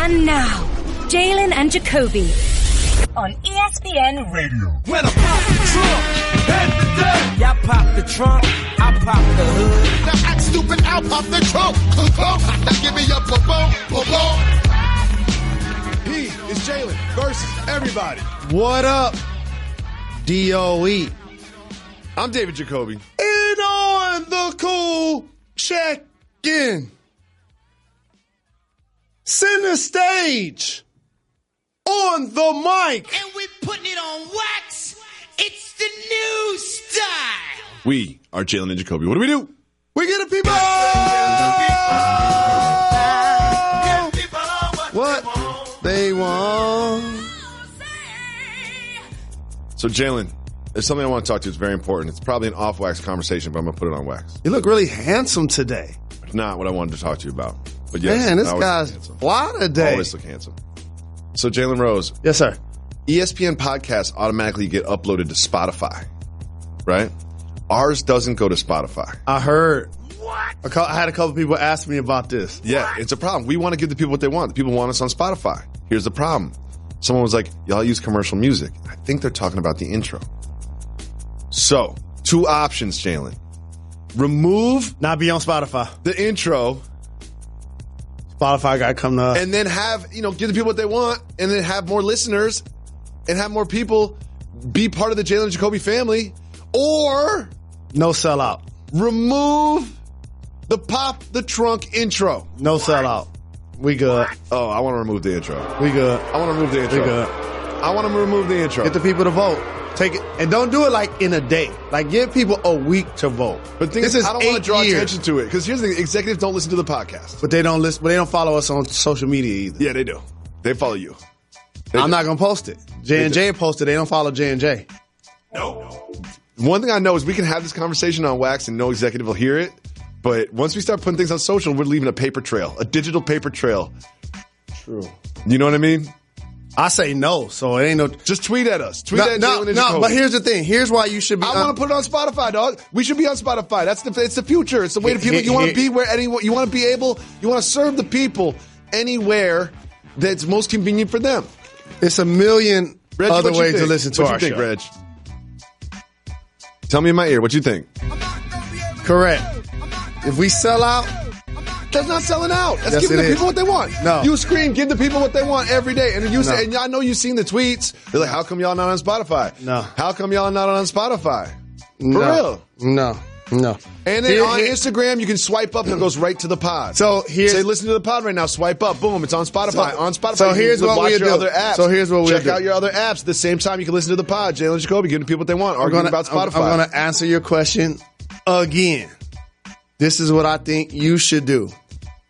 And now, Jalen and Jacoby on ESPN Radio. When I pop the trunk, head to death. Y'all pop the trunk, I pop the hood. Now act stupid, I'll pop the trunk. Now give me your boom. He is Jalen versus everybody. What up, DOE? I'm David Jacoby. And on the cool check-in. Center stage. On the mic. And we putting it on wax. It's the new style. We are Jalen and Jacoby. What do? We get the people. What they want. So, Jalen, there's something I want to talk to you. It's very important. It's probably an off-wax conversation, but I'm going to put it on wax. You look really handsome today. It's not what I wanted to talk to you about. But yes, Man, this guy's fly today. I always look handsome. So, Jalen Rose. Yes, sir. ESPN podcasts automatically get uploaded to Spotify, right? Ours doesn't go to Spotify. I heard. What? I had a couple people ask me about this. Yeah, it's a problem. We want to give the people what they want. The people want us on Spotify. Here's the problem. Someone was like, y'all use commercial music. I think they're talking about the intro. So, two options, Jalen. Remove. Not be on Spotify. The intro. Spotify got to come to us. And then give the people what they want, and then have more listeners, and have more people be part of the Jalen and Jacoby family. Or. No sellout. Remove the Pop the Trunk intro. No sellout. We good. Oh, I want to remove the intro. We good. I want to remove the intro. We good. I want to remove the intro. Get the people to vote. Take it. And don't do it like in a day. Like give people a week to vote. But this is I don't want to draw attention to it. Because here's the thing. Executives don't listen to the podcast. But they don't listen. But they don't follow us on social media either. Yeah, they do. They follow you. I'm not going to post it. J&J posted. They don't follow J&J. No. One thing I know is we can have this conversation on wax and no executive will hear it. But once we start putting things on social, we're leaving a paper trail, a digital paper trail. True. You know what I mean? I say no, so it ain't no. Just tweet at us. Tweet at Jalen and No, Jacoby. but here's the thing. Here's why you should be. I want to put it on Spotify, dog. We should be on Spotify. It's the future. It's the way to people. You want to be where anyone. You want to be able. You want to serve the people anywhere that's most convenient for them. It's a million Reg, other ways to listen to our show. What you think, Reg? Tell me in my ear. What you think? Correct. If we sell out, that's not selling out. That's yes, giving the people what they want. No. You scream, give the people what they want every day. And you say, and I know you've seen the tweets. They're like, how come y'all not on Spotify? No. How come y'all not on Spotify? For real? No. And then on Instagram, you can swipe up and it goes right to the pod. So here's say, listen to the pod right now. Swipe up. Boom. It's on Spotify. On Spotify. So here's what we do. Other apps. So here's what we do. Check out your other apps. At the same time, you can listen to the pod. Jalen and Jacoby, giving people what they want. Arguing about Spotify. I'm going to answer your question again. This is what I think you should do.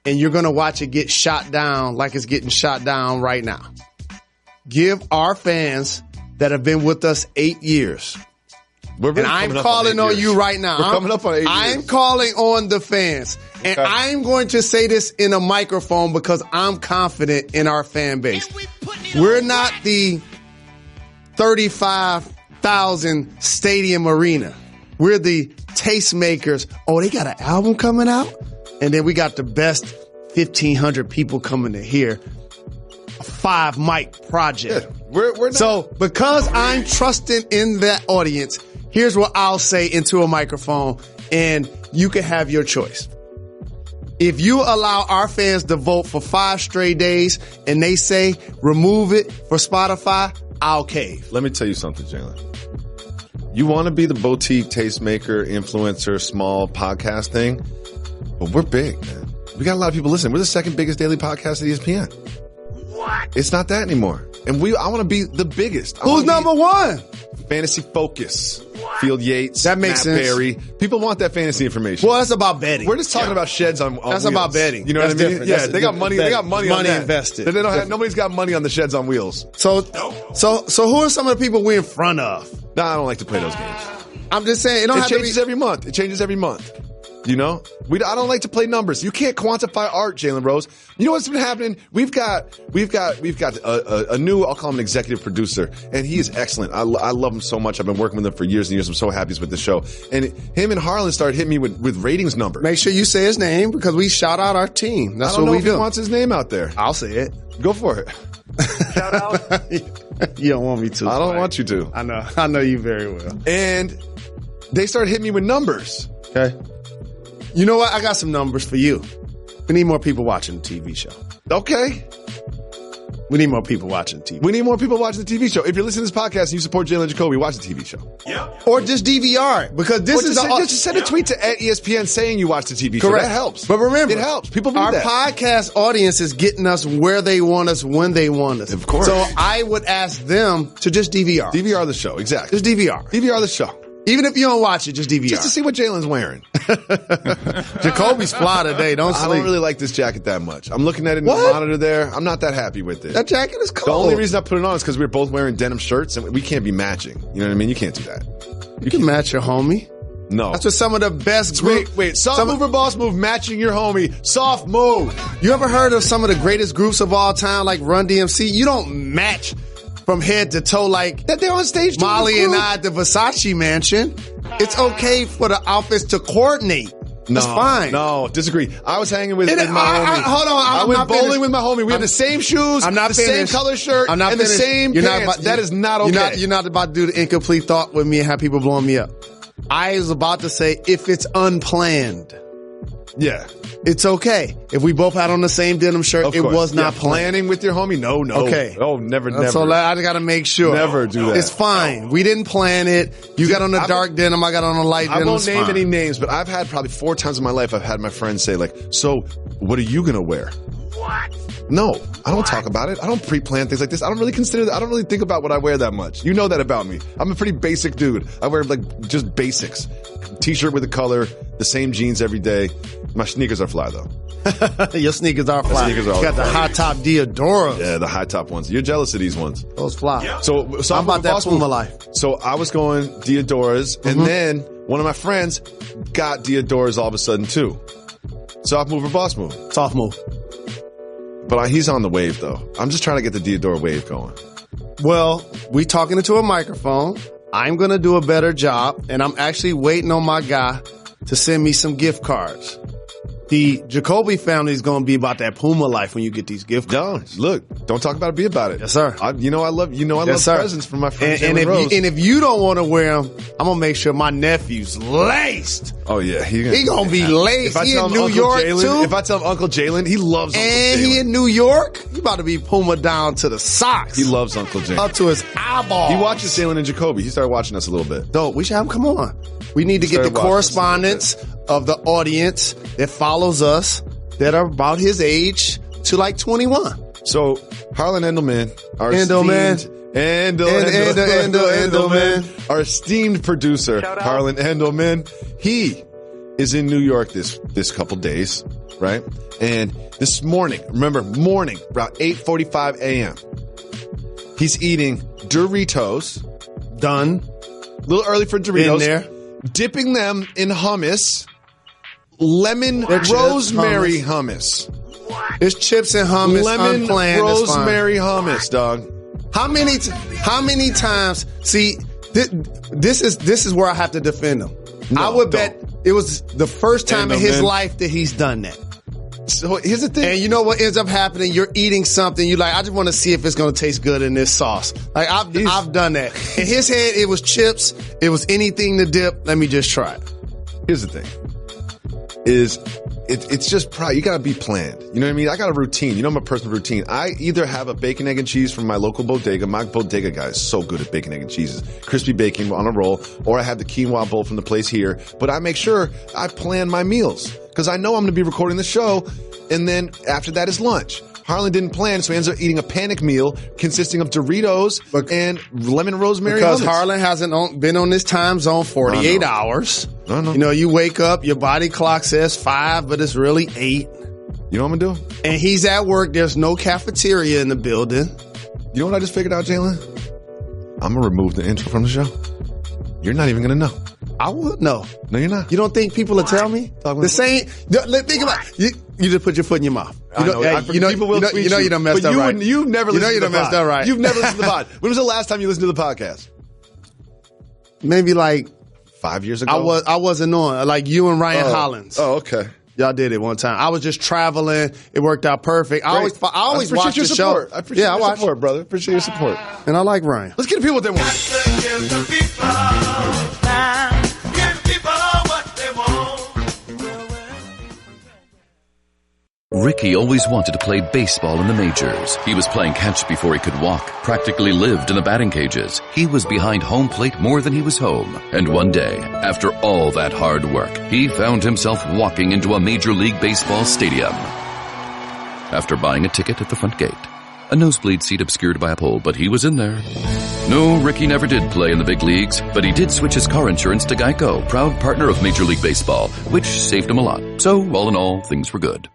And you're going to watch it get shot down like it's getting shot down right now. Give our fans that have been with us 8 years. And I'm calling on you right now. We're coming up on 8 years. I'm calling on the fans. And I'm going to say this in a microphone because I'm confident in our fan base. We're not the 35,000 stadium arena. We're the tastemakers. Oh, they got an album coming out? And then we got the best 1,500 people coming to hear a 5-mic project. Yeah, we're not. So because I'm trusting in that audience, here's what I'll say into a microphone, and you can have your choice. If you allow our fans to vote for 5 straight days and they say remove it for Spotify, I'll cave. Let me tell you something, Jalen. You want to be the boutique tastemaker, influencer, small podcast thing, but we're big, man. We got a lot of people listening. We're the second biggest daily podcast at ESPN. What? It's not that anymore. And I want to be the biggest. Who's number one? Fantasy Focus. Field Yates. That makes Matt sense. Berry. People want that fantasy information. Well, that's about betting. We're just talking about sheds on That's wheels. about betting. You know That's what I mean? different. Yeah, That's they got money. They got money on that. Invested. They don't have, nobody's got money on the sheds on wheels. So who are some of the people we're in front of? No, I don't like to play those games. I'm just saying. It changes every month. It changes every month. You know, I don't like to play numbers. You can't quantify art, Jalen Rose. You know what's been happening? We've got a new, I'll call him an executive producer, and he is excellent. I love him so much. I've been working with him for years and years. I'm so happy he's with the show. And him and Harlan started hitting me with ratings numbers. Make sure you say his name because we shout out our team. That's what we do. I don't know if he wants his name out there. I'll say it. Go for it. Shout out. You don't want me to. I don't want you to. I know you very well. And they started hitting me with numbers. Okay. You know what? I got some numbers for you. We need more people watching the TV show. Okay. We need more people watching the TV show. We need more people watching the TV show. If you're listening to this podcast and you support Jalen and Jacoby, watch the TV show. Yep. Or just DVR it, because this is just send a tweet to @ESPN saying you watch the TV show. Correct. That helps. But remember, it helps. People need our that. podcast audience is getting us where they want us, when they want us. Of course. So I would ask them to just DVR. DVR the show. Exactly. Just DVR. DVR the show. Even if you don't watch it, just DVR. Just to see what Jalen's wearing. Jacoby's fly today. Don't sleep. I don't really like this jacket that much. I'm looking at it in the monitor there. I'm not that happy with it. That jacket is cold. The only reason I put it on is because we were both wearing denim shirts and we can't be matching. You know what I mean? You can't do that. You can match your homie. No. That's what some of the best groups. Wait. Soft mover boss move, matching your homie. Soft move. You ever heard of some of the greatest groups of all time, like Run DMC? You don't match from head to toe like that. They're on stage. Molly and I at the Versace mansion. It's okay for the outfits to coordinate. That's fine. No, disagree. I was hanging with my homie. Hold on. I went bowling with my homie. We had the same shoes, the same color shirt, and the same pants. That is not okay. You're not about to do the incomplete thought with me and have people blowing me up. I was about to say, if it's unplanned. Yeah. It's okay. If we both had on the same denim shirt, it was not planning with your homie. No. Okay. Oh, never. So I got to make sure. Never do that. It's fine. We didn't plan it. You got on the dark denim. I got on the light denim. I won't name any names, but I've had probably 4 times in my life I've had my friends say like, so what are you going to wear? What? No, I don't talk about it. I don't pre-plan things like this. I don't really consider that. I don't really think about what I wear that much. You know that about me. I'm a pretty basic dude. I wear like just basics. T-shirt with a color, the same jeans every day. My sneakers are fly though. Your sneakers are fly. Sneakers are you got the high top Diodoras. Yeah, the high top ones. You're jealous of these ones. Those fly. Yep. So I'm about that Puma life. So I was going Diodoras, and then one of my friends got Diodoras all of a sudden too. Soft move or boss move? Soft move. But he's on the wave though. I'm just trying to get the Diodora wave going. Well, we talking into a microphone. I'm going to do a better job, and I'm actually waiting on my guy to send me some gift cards. The Jacoby family is going to be about that Puma life when you get these gift cards. Don't talk about it. Be about it. Yes, sir. I love presents from my friend and Rose. if you don't want to wear them, I'm going to make sure my nephew's laced. Oh, yeah. He going to be laced. He in New York, too. If I tell him Uncle Jalen, he loves Uncle Jalen. And he in New York, he about to be Puma down to the socks. He loves Uncle Jalen. Up to his eyeballs. He watches Jalen and Jacoby. He started watching us a little bit. Dope. We should have him come on. We need to get the correspondence of the audience that follows us that are about his age to like 21. So Harlan Endelman, our our esteemed producer, Harlan Endelman, he is in New York this couple days, right? And this morning, about 8:45 a.m., he's eating Doritos. Done. A little early for Doritos. In there. Dipping them in hummus. Lemon rosemary hummus. There's chips and hummus. Lemon unplanned, rosemary hummus, dog. How many times? See, this is where I have to defend him. No, I would bet it was the first time in his life that he's done that. So here's the thing. And you know what ends up happening? You're eating something. You're like, I just want to see if it's going to taste good in this sauce. Like I've done that. In his head, it was chips. It was anything to dip. Let me just try it. Here's the thing. It's just pride. You got to be planned. You know what I mean? I got a routine. You know my personal routine. I either have a bacon, egg, and cheese from my local bodega. My bodega guy is so good at bacon, egg, and cheeses. Crispy bacon on a roll. Or I have the quinoa bowl from the place here. But I make sure I plan my meals because I know I'm going to be recording the show. And then after that is lunch. Harlan didn't plan, so he ends up eating a panic meal consisting of Doritos and lemon rosemary because hummus. Harlan hasn't been on this time zone 48 hours. No. You know, you wake up, your body clock says 5, but it's really 8. You know what I'm going to do? And he's at work. There's no cafeteria in the building. You know what I just figured out, Jalen? I'm going to remove the intro from the show. You're not even going to know. I would no. No, you're not. You don't think people will tell me the same? Think about it. You just put your foot in your mouth. People will tweet you. You done messed up right. You've never listened to the pod. messed up right. You've never listened to the pod. When was the last time you listened to the podcast? Maybe like 5 years ago. I wasn't on like you and Ryan Hollins. Oh, okay. Y'all did it one time. I was just traveling. It worked out perfect. I always watch the show. I appreciate your support, brother. Appreciate your support. And I like Ryan. Let's get the people what they want. Ricky always wanted to play baseball in the majors. He was playing catch before he could walk, practically lived in the batting cages. He was behind home plate more than he was home. And one day, after all that hard work, he found himself walking into a Major League Baseball stadium. After buying a ticket at the front gate, a nosebleed seat obscured by a pole, but he was in there. No, Ricky never did play in the big leagues, but he did switch his car insurance to Geico, proud partner of Major League Baseball, which saved him a lot. So, all in all, things were good.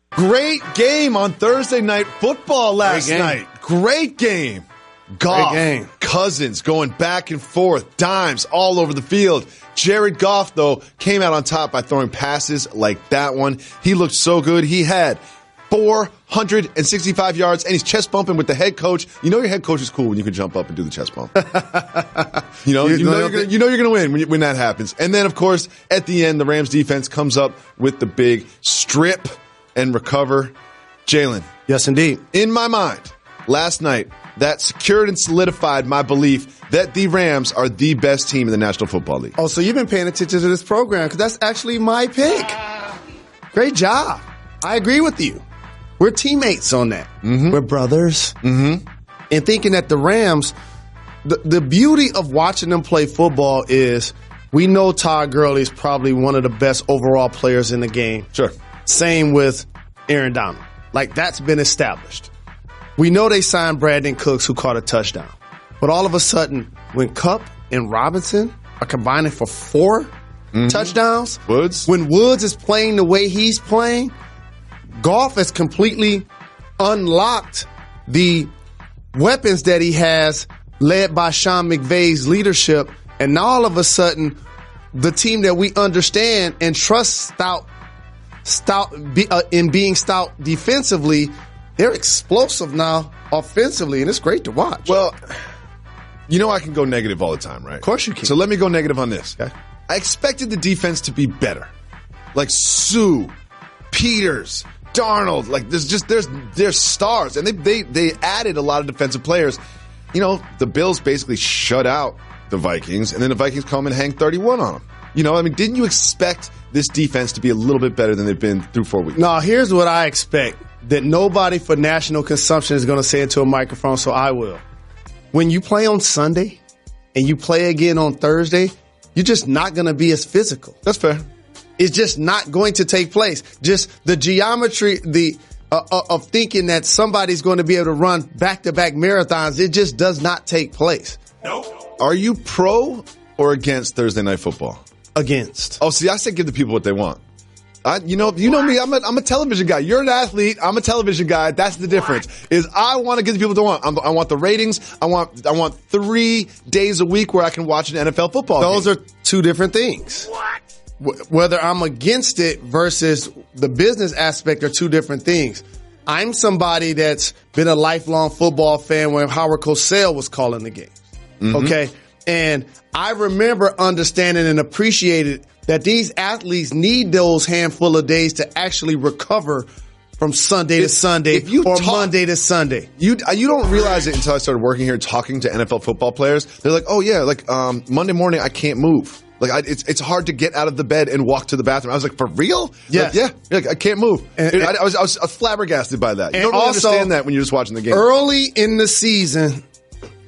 Great game on Thursday Night Football last night. Great game. Goff, Cousins going back and forth, dimes all over the field. Jared Goff, though, came out on top by throwing passes like that one. He looked so good. He had 465 yards, and he's chest bumping with the head coach. You know your head coach is cool when you can jump up and do the chest bump. you know you're going to win when that happens. And then, of course, at the end, the Rams defense comes up with the big strip and recover. Jalen. Yes, indeed. In my mind, last night, that secured and solidified my belief that the Rams are the best team in the National Football League. Oh, so you've been paying attention to this program because that's actually my pick. Great job. I agree with you. We're teammates on that. Mm-hmm. We're brothers. Mm-hmm. And thinking that the Rams, the beauty of watching them play football is we know Todd Gurley is probably one of the best overall players in the game. Sure. Same with Aaron Donald. Like, that's been established. We know they signed Brandon Cooks, who caught a touchdown. But all of a sudden, when Kupp and Robinson are combining for 4 touchdowns, when Woods is playing the way he's playing, Goff has completely unlocked the weapons that he has, led by Sean McVay's leadership. And now all of a sudden, the team that we understand and trust in being stout defensively, they're explosive now offensively, and it's great to watch. Well, you know I can go negative all the time, right? Of course you can. So let me go negative on this. Okay. I expected the defense to be better. Like Sue, Peters, Darnold, like there's stars, and they added a lot of defensive players. You know, the Bills basically shut out the Vikings, and then the Vikings come and hang 31 on them. You know, I mean, didn't you expect this defense to be a little bit better than they've been through 4 weeks? No, here's what I expect. That nobody for national consumption is going to say into a microphone, so I will. When you play on Sunday and you play again on Thursday, you're just not going to be as physical. That's fair. It's just not going to take place. Just the geometry of thinking that somebody's going to be able to run back-to-back marathons, it just does not take place. Nope. Are you pro or against Thursday Night Football? Against. Oh, see, I said give the people what they want. You know me. I'm a television guy. You're an athlete. I'm a television guy. That's the difference. Is I want to give the people what they want. I want the ratings. I want 3 days a week where I can watch an NFL football game. Those are two different things. What? Whether I'm against it versus the business aspect are two different things. I'm somebody that's been a lifelong football fan when Howard Cosell was calling the games. Mm-hmm. Okay, and I remember understanding and appreciating that these athletes need those handful of days to actually recover from Sunday to Sunday or Monday to Sunday. You don't realize it until I started working here talking to NFL football players. They're like, oh yeah, like Monday morning I can't move. Like it's hard to get out of the bed and walk to the bathroom. I was like, for real? Yes. Like, yeah. Like, I can't move. I was flabbergasted by that. You don't really understand that when you're just watching the game. Early in the season,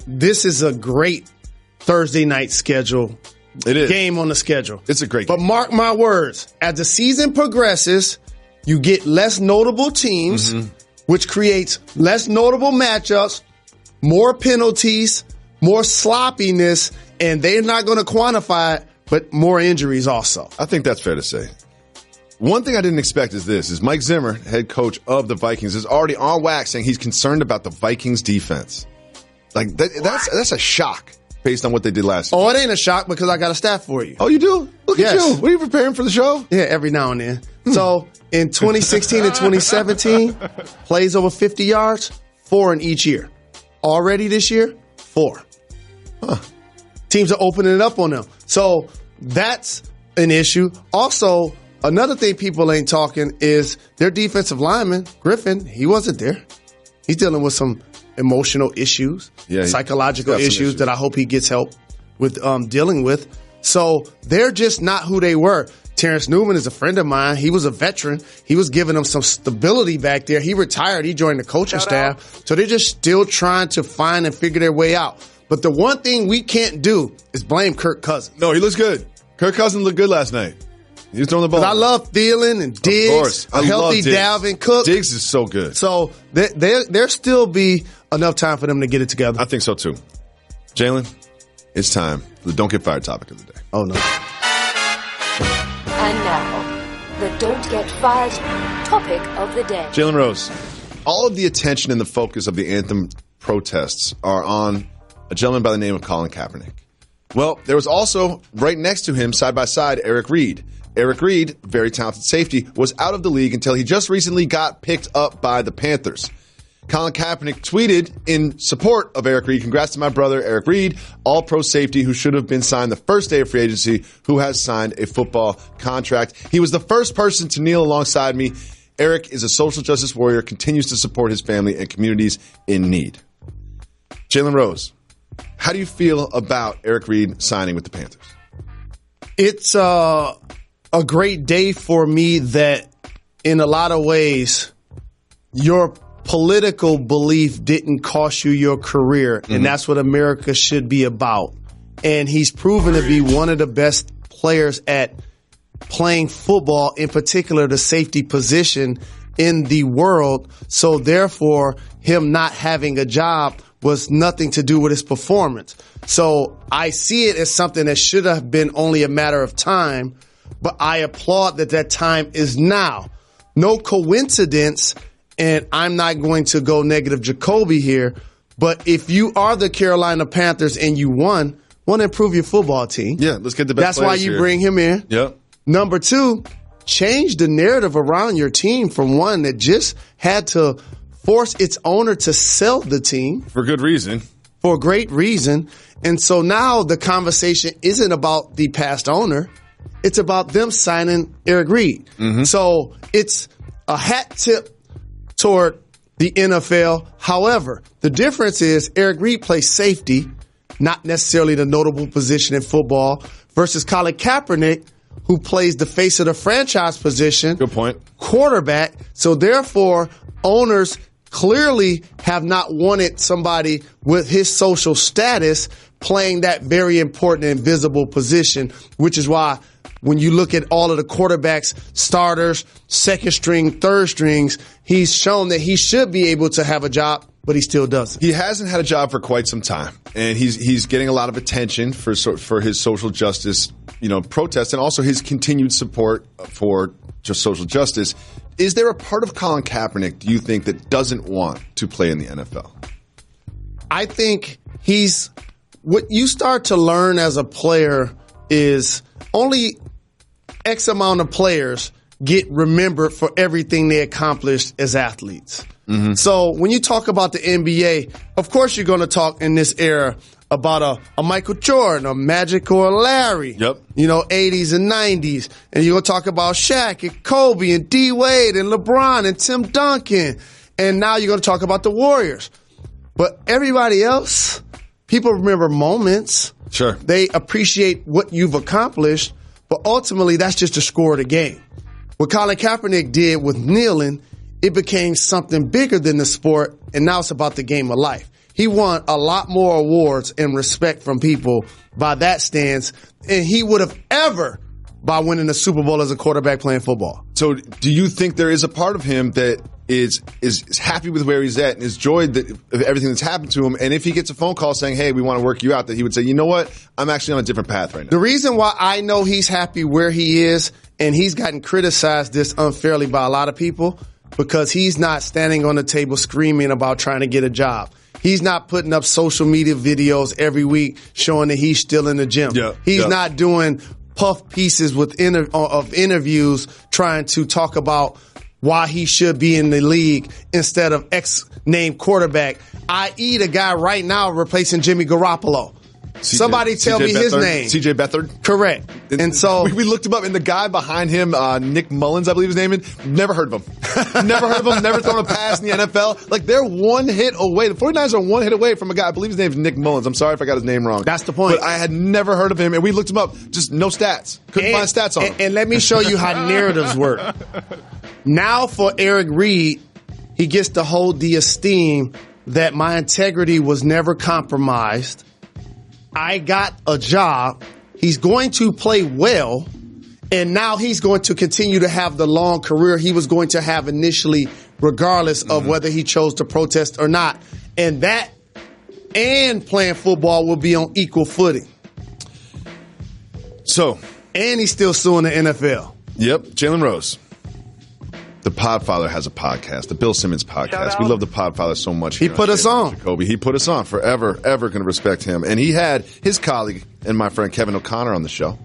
this is a great Thursday night schedule. It is. Game on the schedule. It's a great game. But mark my words, as the season progresses, you get less notable teams, which creates less notable matchups, more penalties, more sloppiness, and they're not going to quantify it, but more injuries also. I think that's fair to say. One thing I didn't expect is Mike Zimmer, head coach of the Vikings, is already on wax saying he's concerned about the Vikings defense. Like that's a shock. based on what they did last year? Oh, it ain't a shock because I got a stat for you. Oh, you do? Look at you. What are you preparing for the show? Yeah, every now and then. So in 2016 and 2017, plays over 50 yards, 4 in each year. Already this year, 4. Teams are opening it up on them. So that's an issue. Also, another thing people ain't talking is their defensive lineman, Griffin, he wasn't there. He's dealing with some emotional issues, psychological issues that I hope he gets help with dealing with. So they're just not who they were. Terrence Newman is a friend of mine. He was a veteran. He was giving them some stability back there. He retired. He joined the coaching staff. So they're just still trying to find and figure their way out. But the one thing we can't do is blame Kirk Cousins. No, he looks good. Kirk Cousins looked good last night. He was throwing the ball. I love Thielen and Diggs. Of course. A healthy Dalvin Cook. Diggs is so good. So there still be enough time for them to get it together. I think so too. Jalen, it's time for the Don't Get Fired topic of the day. Oh, no. And now, the Don't Get Fired topic of the day. Jalen Rose, all of the attention and the focus of the anthem protests are on a gentleman by the name of Colin Kaepernick. Well, there was also, right next to him, side by side, Eric Reed. Eric Reed, very talented safety, was out of the league until he just recently got picked up by the Panthers. Colin Kaepernick tweeted in support of Eric Reed, "Congrats to my brother, Eric Reed, all-pro safety who should have been signed the first day of free agency, who has signed a football contract. He was the first person to kneel alongside me. Eric is a social justice warrior, continues to support his family and communities in need." Jalen Rose, how do you feel about Eric Reed signing with the Panthers? It's a great day for me that in a lot of ways your political belief didn't cost you your career, and that's what America should be about. And he's proven to be one of the best players at playing football, in particular the safety position in the world. So therefore, him not having a job was nothing to do with his performance. So I see it as something that should have been only a matter of time, but I applaud that time is now. No coincidence, and I'm not going to go negative Jacoby here, but if you are the Carolina Panthers and you want to improve your football team. Yeah, let's get the best That's why you bring him in. Yep. Number 2, change the narrative around your team from one that just had to force its owner to sell the team. For good reason. For a great reason. And so now the conversation isn't about the past owner. It's about them signing Eric Reed. So it's a hat tip toward the NFL. However, the difference is Eric Reed plays safety, not necessarily the notable position in football, versus Colin Kaepernick, who plays the face of the franchise position. Good point. Quarterback. So therefore, owners clearly have not wanted somebody with his social status playing that very important and visible position, which is why when you look at all of the quarterbacks, starters, second string, third strings, he's shown that he should be able to have a job, but he still doesn't. He hasn't had a job for quite some time, and he's getting a lot of attention for his social justice, protests, and also his continued support for just social justice. Is there a part of Colin Kaepernick, do you think, that doesn't want to play in the NFL? I think what you start to learn as a player is only X amount of players get remembered for everything they accomplished as athletes. So when you talk about the NBA, of course you're going to talk in this era about a Michael Jordan, a Magic or a Larry. Yep. 80s and 90s. And you're going to talk about Shaq and Kobe and D. Wade and LeBron and Tim Duncan. And now you're going to talk about the Warriors. But everybody else, people remember moments. Sure. They appreciate what you've accomplished, but ultimately that's just a score of the game. What Colin Kaepernick did with kneeling, it became something bigger than the sport, and now it's about the game of life. He won a lot more awards and respect from people by that stance than he would have ever by winning the Super Bowl as a quarterback playing football. So do you think there is a part of him that is happy with where he's at and is joyed of everything that's happened to him? And if he gets a phone call saying, hey, we want to work you out, that he would say, you know what? I'm actually on a different path right now. The reason why I know he's happy where he is, and he's gotten criticized this unfairly by a lot of people, because he's not standing on the table screaming about trying to get a job. He's not putting up social media videos every week showing that he's still in the gym. He's not doing puff pieces with of interviews trying to talk about why he should be in the league instead of X-named quarterback, i.e. the guy right now replacing Jimmy Garoppolo. Somebody tell me his name. CJ Beathard? Correct. And so we looked him up, and the guy behind him, Nick Mullins, I believe his name is, never heard of him. Never heard of him, never thrown a pass in the NFL. Like, they're one hit away. The 49ers are one hit away from a guy, I believe his name is Nick Mullins. I'm sorry if I got his name wrong. That's the point. But I had never heard of him, and we looked him up. Just no stats. Couldn't find stats on him. And let me show you how narratives work. Now for Eric Reed, he gets to hold the esteem that my integrity was never compromised. I got a job. He's going to play well. And now he's going to continue to have the long career he was going to have initially, regardless of whether he chose to protest or not. And that and playing football will be on equal footing. And he's still suing the NFL. Yep. Jalen Rose. The Podfather has a podcast, the Bill Simmons podcast. We love the Podfather so much. He put us on. Jacoby. He put us on. Forever, ever going to respect him. And he had his colleague and my friend Kevin O'Connor on the show.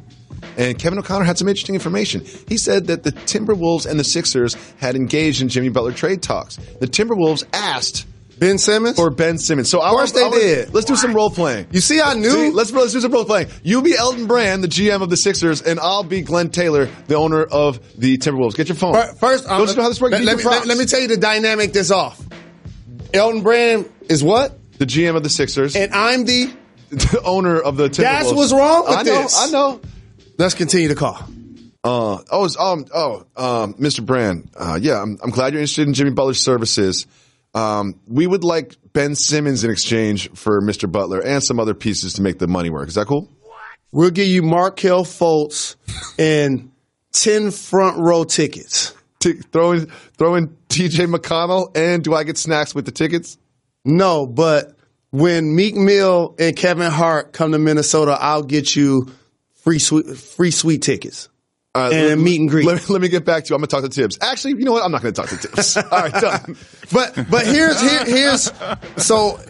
And Kevin O'Connor had some interesting information. He said that the Timberwolves and the Sixers had engaged in Jimmy Butler trade talks. The Timberwolves asked Ben Simmons? Or Ben Simmons. So of course they did. Let's do some role playing. You see, I knew. Let's do some role playing. You be Elton Brand, the GM of the Sixers, and I'll be Glenn Taylor, the owner of the Timberwolves. Get your phone. First, don't you know how this works? Let me tell you the dynamic that's off. Elton Brand is what? The GM of the Sixers. And I'm the owner of the Timberwolves. That's what's wrong with this. I know. Let's continue the call. Mr. Brand. Yeah, I'm glad you're interested in Jimmy Butler's services. We would like Ben Simmons in exchange for Mr. Butler and some other pieces to make the money work. Is that cool? We'll give you Markelle Fultz and 10 front row tickets. Throwing TJ McConnell, and do I get snacks with the tickets? No, but when Meek Mill and Kevin Hart come to Minnesota, I'll get you free sweet tickets. And meet and greet. Let me get back to you. I'm going to talk to Tibbs. Actually, you know what? I'm not going to talk to Tibbs. All right, done. But here's so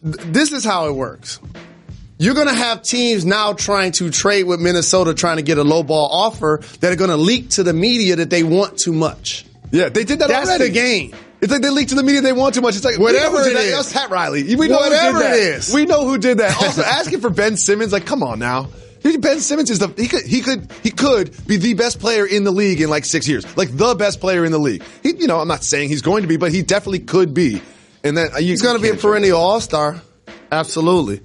this is how it works. You're going to have teams now trying to trade with Minnesota, trying to get a lowball offer that are going to leak to the media that they want too much. Yeah, they did that already. That's the game. It's like they leaked to the media they want too much. It's like whatever it is. That's Pat Riley. We know whatever who did that. It is. We know who did that. Also, asking for Ben Simmons, like, come on now. Ben Simmons is he could be the best player in the league in like 6 years, like the best player in the league. I'm not saying he's going to be, but he definitely could be. And then he's going to be a perennial All-Star. Absolutely.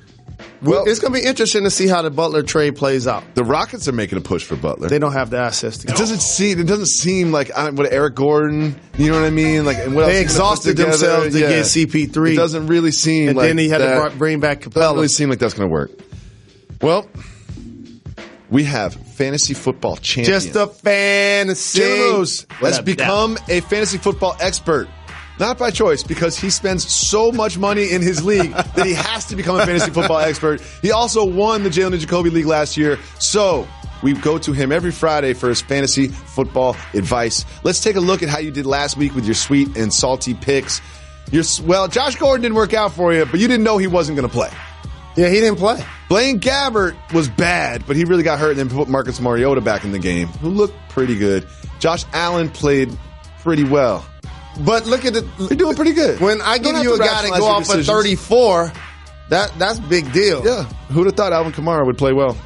Well, it's going to be interesting to see how the Butler trade plays out. The Rockets are making a push for Butler. They don't have the assets to go. It doesn't seem like what Eric Gordon. You know what I mean? Like, and what they exhausted themselves to get CP3. It doesn't really seem. And like then he had to bring back Capella. Doesn't really seem like that's going to work. Well. We have fantasy football champion. Just a fantasy. Jalen Rose has become a fantasy football expert. Not by choice, because he spends so much money in his league that he has to become a fantasy football expert. He also won the Jalen and Jacoby League last year. So we go to him every Friday for his fantasy football advice. Let's take a look at how you did last week with your sweet and salty picks. Josh Gordon didn't work out for you, but you didn't know he wasn't going to play. Yeah, he didn't play. Blaine Gabbert was bad, but he really got hurt and then put Marcus Mariota back in the game, who looked pretty good. Josh Allen played pretty well. But look at it. You're doing pretty good. When I give you a guy to go off for 34, that's a big deal. Yeah. Who'd have thought Alvin Kamara would play well?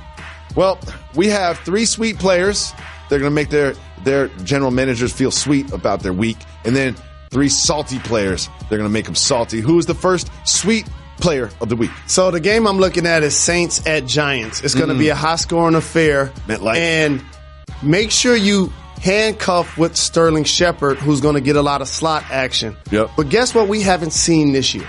Well, we have 3 sweet players. They're going to make their general managers feel sweet about their week. And then 3 salty players. They're going to make them salty. Who's the first sweet player of the week? So the game I'm looking at is Saints at Giants. It's going to be a high-scoring affair. And make sure you handcuff with Sterling Shepard, who's going to get a lot of slot action. Yep. But guess what we haven't seen this year?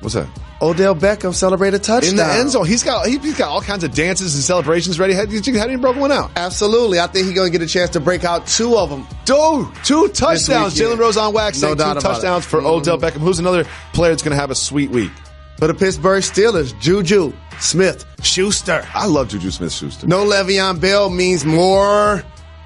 What's that? Odell Beckham celebrated a touchdown. In the end zone. He's got all kinds of dances and celebrations ready. Hadn't even broken one out. Absolutely. I think he's going to get a chance to break out 2 of them. 2 touchdowns. Jalen Rose on wax. No doubt 2 touchdowns for Odell Beckham. Who's another player that's going to have a sweet week? For the Pittsburgh Steelers, Juju Smith-Schuster. I love Juju Smith-Schuster. No Le'Veon Bell means more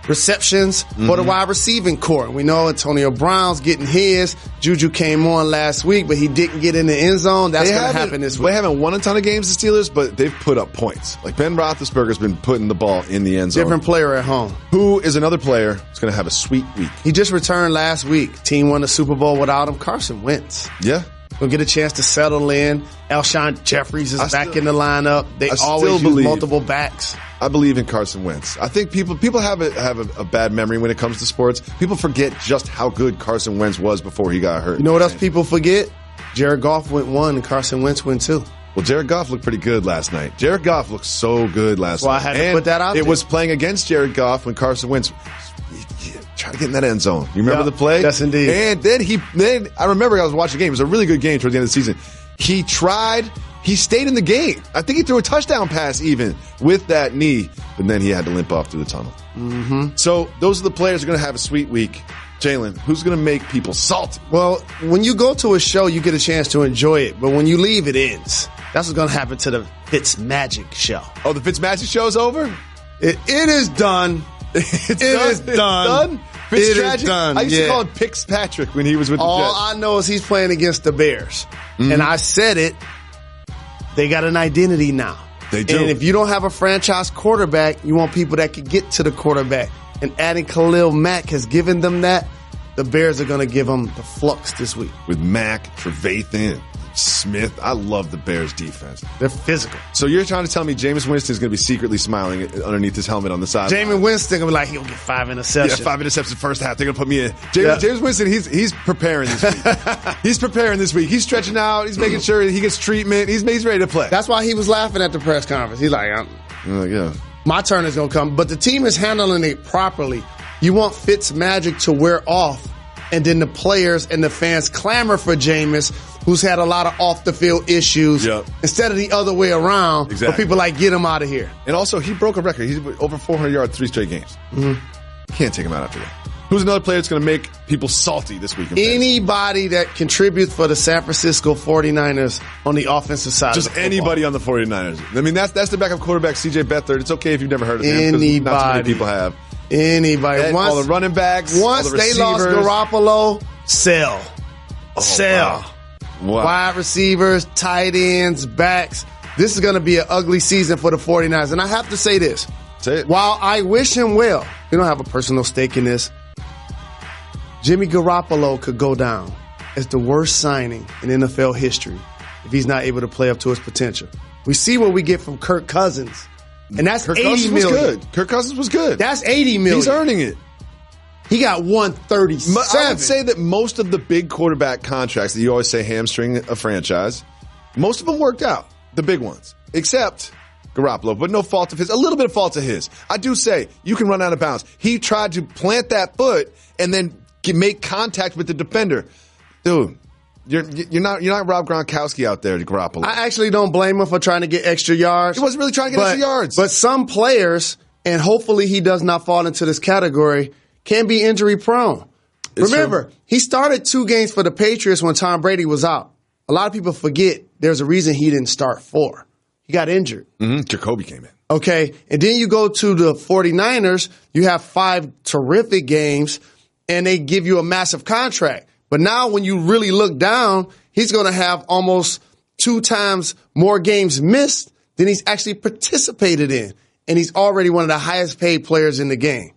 receptions for the wide receiving core. We know Antonio Brown's getting his. Juju came on last week, but he didn't get in the end zone. That's going to happen this week. They haven't won a ton of games, the Steelers, but they've put up points. Like Ben Roethlisberger's been putting the ball in the end zone. Different player at home. Who is another player who's going to have a sweet week? He just returned last week. Team won the Super Bowl without him. Carson Wentz. Yeah. Gonna get a chance to settle in. Alshon Jeffries is back in the lineup. They always use multiple backs. I believe in Carson Wentz. I think people have a bad memory when it comes to sports. People forget just how good Carson Wentz was before he got hurt. You know what else people forget? Jared Goff went 1 and Carson Wentz went 2. Well, Jared Goff looked pretty good last night. Jared Goff looked so good last night. Well, I had to put that out there. It was playing against Jared Goff when Carson Wentz tried to get in that end zone. You remember the play? Yes, indeed. And then I remember I was watching the game. It was a really good game towards the end of the season. He stayed in the game. I think he threw a touchdown pass even with that knee, but then he had to limp off through the tunnel. Mm-hmm. So those are the players who are going to have a sweet week. Jalen, who's going to make people salty? Well, when you go to a show, you get a chance to enjoy it, but when you leave, it ends. That's what's going to happen to the Fitzmagic show. Oh, the Fitzmagic show's over? It is done. It is done. It is done. I used to call him Pix-Patrick when he was with the Jets. All I know is he's playing against the Bears. Mm-hmm. And I said it. They got an identity now. They do. And if you don't have a franchise quarterback, you want people that can get to the quarterback. And adding Khalil Mack has given them that. The Bears are going to give them the flux this week. With Mack, Trevathan, Smith. I love the Bears defense. They're physical. So you're trying to tell me Jameis Winston's going to be secretly smiling underneath his helmet on the side? Jameis Winston going to be like, he'll get 5 interceptions. Yeah, 5 interceptions first half. They're going to put me in. Jameis Winston, he's preparing this week. He's preparing this week. He's stretching out. He's making sure he gets treatment. He's ready to play. That's why he was laughing at the press conference. He's like, yeah. My turn is going to come. But the team is handling it properly. You want Fitzmagic to wear off, and then the players and the fans clamor for Jameis, who's had a lot of off-the-field issues, instead of the other way around, where people like, get him out of here. And also, he broke a record. He's over 400 yards 3 straight games. Mm-hmm. Can't take him out after that. Who's another player that's going to make people salty this week? Anybody that contributes for the San Francisco 49ers on the offensive side. Just anybody on the 49ers. I mean, that's the backup quarterback, C.J. Beathard. It's okay if you've never heard of him, because not too many people have. Anybody. All the running backs, once all the they lost Garoppolo, sell. Wow. Wide receivers, tight ends, backs. This is going to be an ugly season for the 49ers. And I have to say this. Say it. While I wish him well, we don't have a personal stake in this. Jimmy Garoppolo could go down as the worst signing in NFL history if he's not able to play up to his potential. We see what we get from Kirk Cousins. And that's $80 million. Kirk Cousins was good. That's $80 million. He's earning it. He got 137. I would say that most of the big quarterback contracts that you always say hamstring a franchise, most of them worked out, the big ones, except Garoppolo, but no fault of his. A little bit of fault of his. I do say you can run out of bounds. He tried to plant that foot and then make contact with the defender. Dude, you're not Rob Gronkowski out there, Garoppolo. I actually don't blame him for trying to get extra yards. He wasn't really trying to get extra yards. But some players, and hopefully he does not fall into this category, can be injury prone. Remember, he started 2 games for the Patriots when Tom Brady was out. A lot of people forget there's a reason he didn't start 4. He got injured. Mm-hmm. Jacoby came in. Okay. And then you go to the 49ers, you have 5 terrific games, and they give you a massive contract. But now when you really look down, he's going to have almost 2 times more games missed than he's actually participated in. And he's already one of the highest paid players in the game.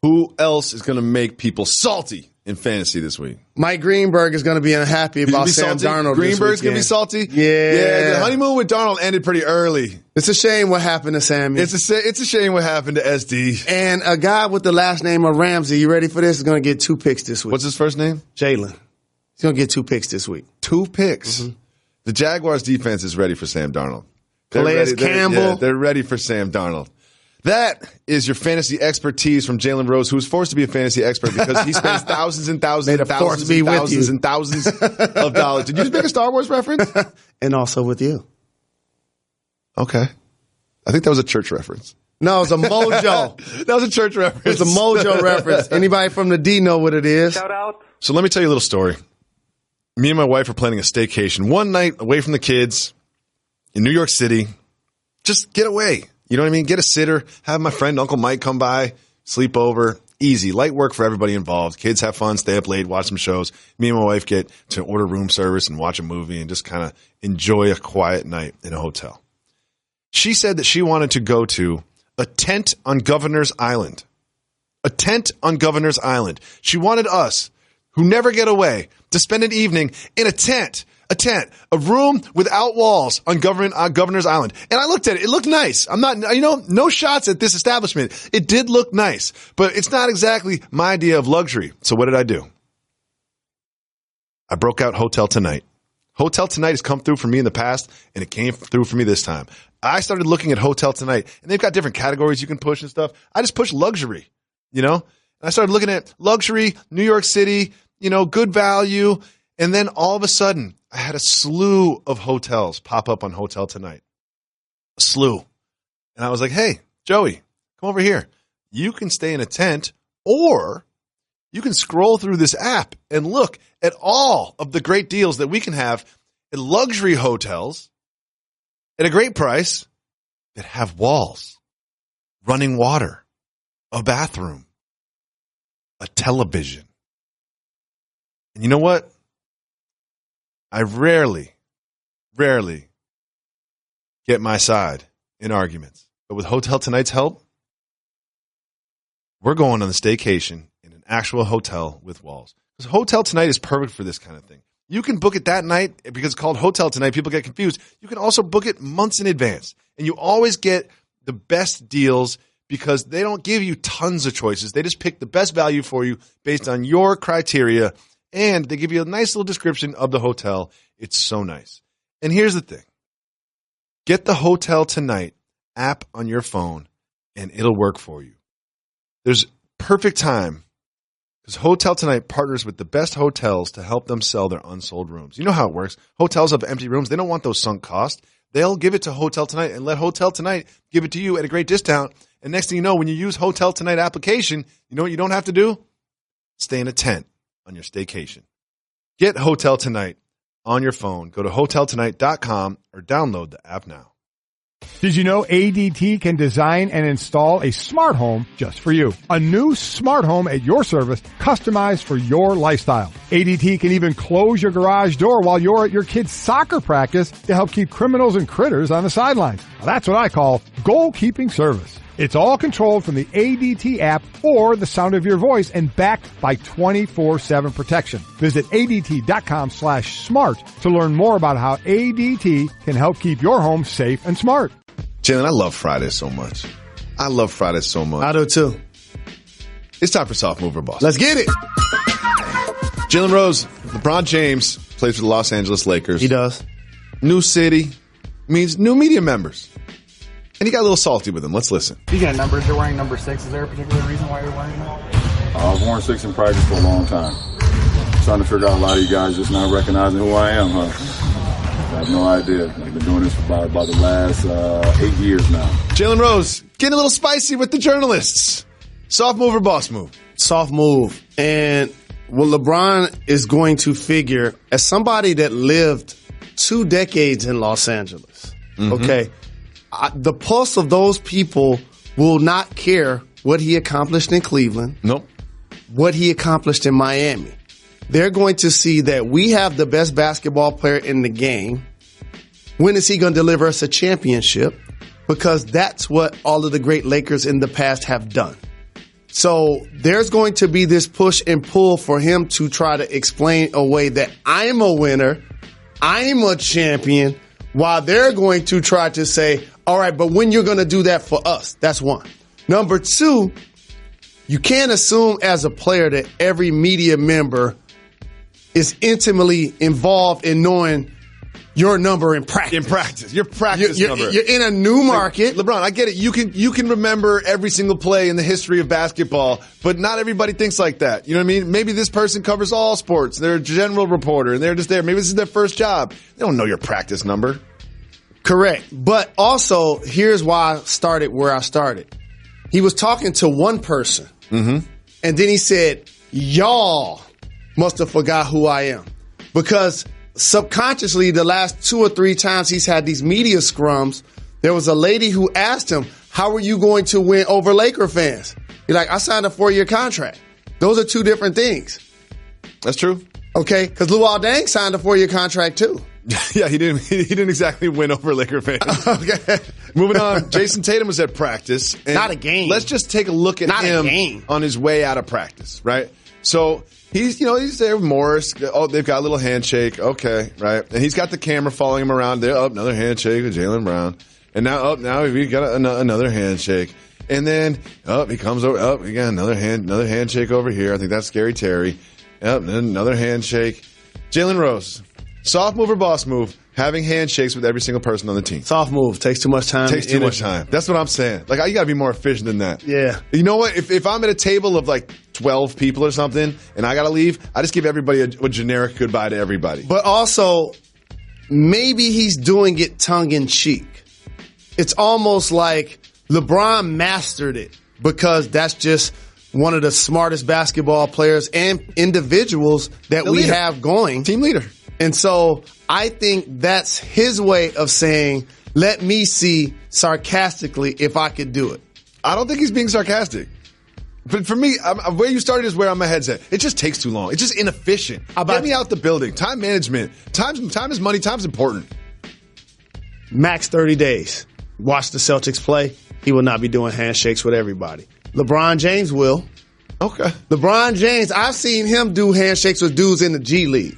Who else is going to make people salty in fantasy this week? Mike Greenberg is going to be unhappy about Sam Darnold. Greenberg's going to be salty? Yeah. The honeymoon with Darnold ended pretty early. It's a shame what happened to Sammy. It's a shame what happened to SD. And a guy with the last name of Ramsey, you ready for this, is going to get 2 picks this week. What's his first name? Jalen. He's going to get 2 picks this week. 2 picks? Mm-hmm. The Jaguars defense is ready for Sam Darnold. Calais Campbell. They're ready for Sam Darnold. That is your fantasy expertise from Jalen Rose, who was forced to be a fantasy expert because he spends thousands and thousands and thousands and thousands and thousands of dollars. Did you just make a Star Wars reference? And also with you. Okay. I think that was a church reference. No, it's a Mojo. That was a church reference. It's a Mojo reference. Anybody from the D know what it is? Shout out. So let me tell you a little story. Me and my wife are planning a staycation one night away from the kids in New York City. Just get away. You know what I mean? Get a sitter, have my friend Uncle Mike come by, sleep over, easy, light work for everybody involved. Kids have fun, stay up late, watch some shows. Me and my wife get to order room service and watch a movie and just kind of enjoy a quiet night in a hotel. She said that she wanted to go to a tent on Governor's Island. A tent on Governor's Island. She wanted us, who never get away, to spend an evening in a tent, a room without walls on Governor's Island. And I looked at it. It looked nice. I'm not, no shots at this establishment. It did look nice, but it's not exactly my idea of luxury. So what did I do? I broke out Hotel Tonight. Hotel Tonight has come through for me in the past, and it came through for me this time. I started looking at Hotel Tonight, and they've got different categories you can push and stuff. I just pushed luxury, And I started looking at luxury, New York City, good value. And then all of a sudden, I had a slew of hotels pop up on Hotel Tonight. A slew. And I was like, hey, Joey, come over here. You can stay in a tent, or you can scroll through this app and look at all of the great deals that we can have at luxury hotels at a great price that have walls, running water, a bathroom, a television. And you know what? I rarely get my side in arguments. But with Hotel Tonight's help, we're going on the staycation in an actual hotel with walls. Because Hotel Tonight is perfect for this kind of thing. You can book it that night because it's called Hotel Tonight. People get confused. You can also book it months in advance. And you always get the best deals because they don't give you tons of choices. They just pick the best value for you based on your criteria. And they give you a nice little description of the hotel. It's so nice. And here's the thing. Get the Hotel Tonight app on your phone, and it'll work for you. There's perfect time because Hotel Tonight partners with the best hotels to help them sell their unsold rooms. You know how it works. Hotels have empty rooms. They don't want those sunk costs. They'll give it to Hotel Tonight and let Hotel Tonight give it to you at a great discount. And next thing you know, when you use Hotel Tonight application, you know what you don't have to do? Stay in a tent on your staycation. Get Hotel Tonight on your phone. Go to hoteltonight.com or download the app now. Did you know ADT can design and install a smart home just for you? A new smart home at your service, customized for your lifestyle. ADT can even close your garage door while you're at your kid's soccer practice to help keep criminals and critters on the sidelines. Now, that's what I call goal-keeping service. It's all controlled from the ADT app or the sound of your voice and backed by 24/7 protection. Visit ADT.com/smart to learn more about how ADT can help keep your home safe and smart. Jalen, I love Fridays so much. I do too. It's time for Soft Mover Boss. Let's get it. Jalen Rose, LeBron James plays for the Los Angeles Lakers. He does. New city means new media members. And he got a little salty with him. Let's listen. Speaking of numbers, you're wearing number 6. Is there a particular reason why you're wearing that? I've worn 6 in practice for a long time. Trying to figure out a lot of you guys just not recognizing who I am, huh? I have no idea. I've been doing this for about the last 8 years now. Jalen Rose, getting a little spicy with the journalists. Soft move or boss move? Soft move. And what LeBron is going to figure, as somebody that lived 2 decades in Los Angeles, okay, the pulse of those people will not care what he accomplished in Cleveland. Nope. What he accomplished in Miami. They're going to see that we have the best basketball player in the game. When is he going to deliver us a championship? Because that's what all of the great Lakers in the past have done. So there's going to be this push and pull for him to try to explain away that I'm a winner, I'm a champion, while they're going to try to say, all right, but when you're going to do that for us? That's one. Number 2, you can't assume as a player that every media member is intimately involved in knowing your number in practice. Your practice number. You're in a new market. LeBron, I get it. You can remember every single play in the history of basketball, but not everybody thinks like that. You know what I mean? Maybe this person covers all sports. They're a general reporter, and they're just there. Maybe this is their first job. They don't know your practice number. Correct. But also, here's why I started where I started. He was talking to one person, and then he said, y'all must have forgot who I am. Because subconsciously, the last 2 or 3 times he's had these media scrums, there was a lady who asked him, how are you going to win over Laker fans? Be like, I signed a 4-year contract. Those are two different things. That's true. Okay, because Luol Deng signed a 4-year contract too. Yeah, he didn't exactly win over Laker fans. Okay. Moving on, Jason Tatum was at practice. And not a game. Let's just take a look at him on his way out of practice, right? So he's there with Morris. Oh, they've got a little handshake. Okay, right. And he's got the camera following him around. There, another handshake with Jaylen Brown. And now we got another handshake. And then he comes over. We got another handshake over here. I think that's Scary Terry. Another handshake. Jalen Rose, soft move or boss move? Having handshakes with every single person on the team. Soft move. Takes too much time. Takes too much time. That's what I'm saying. Like, you got to be more efficient than that. Yeah. You know what? If I'm at a table of like 12 people or something and I got to leave, I just give everybody a generic goodbye to everybody. But also, maybe he's doing it tongue-in-cheek. It's almost like LeBron mastered it because that's just one of the smartest basketball players and individuals that we have going. Team leader. And so I think that's his way of saying, let me see sarcastically if I could do it. I don't think he's being sarcastic. But for me, where you started is where my head's at. It just takes too long. It's just inefficient. Get me out the building. Time management. Time is money. Time's important. Max 30 days. Watch the Celtics play. He will not be doing handshakes with everybody. LeBron James will. Okay. LeBron James, I've seen him do handshakes with dudes in the G League.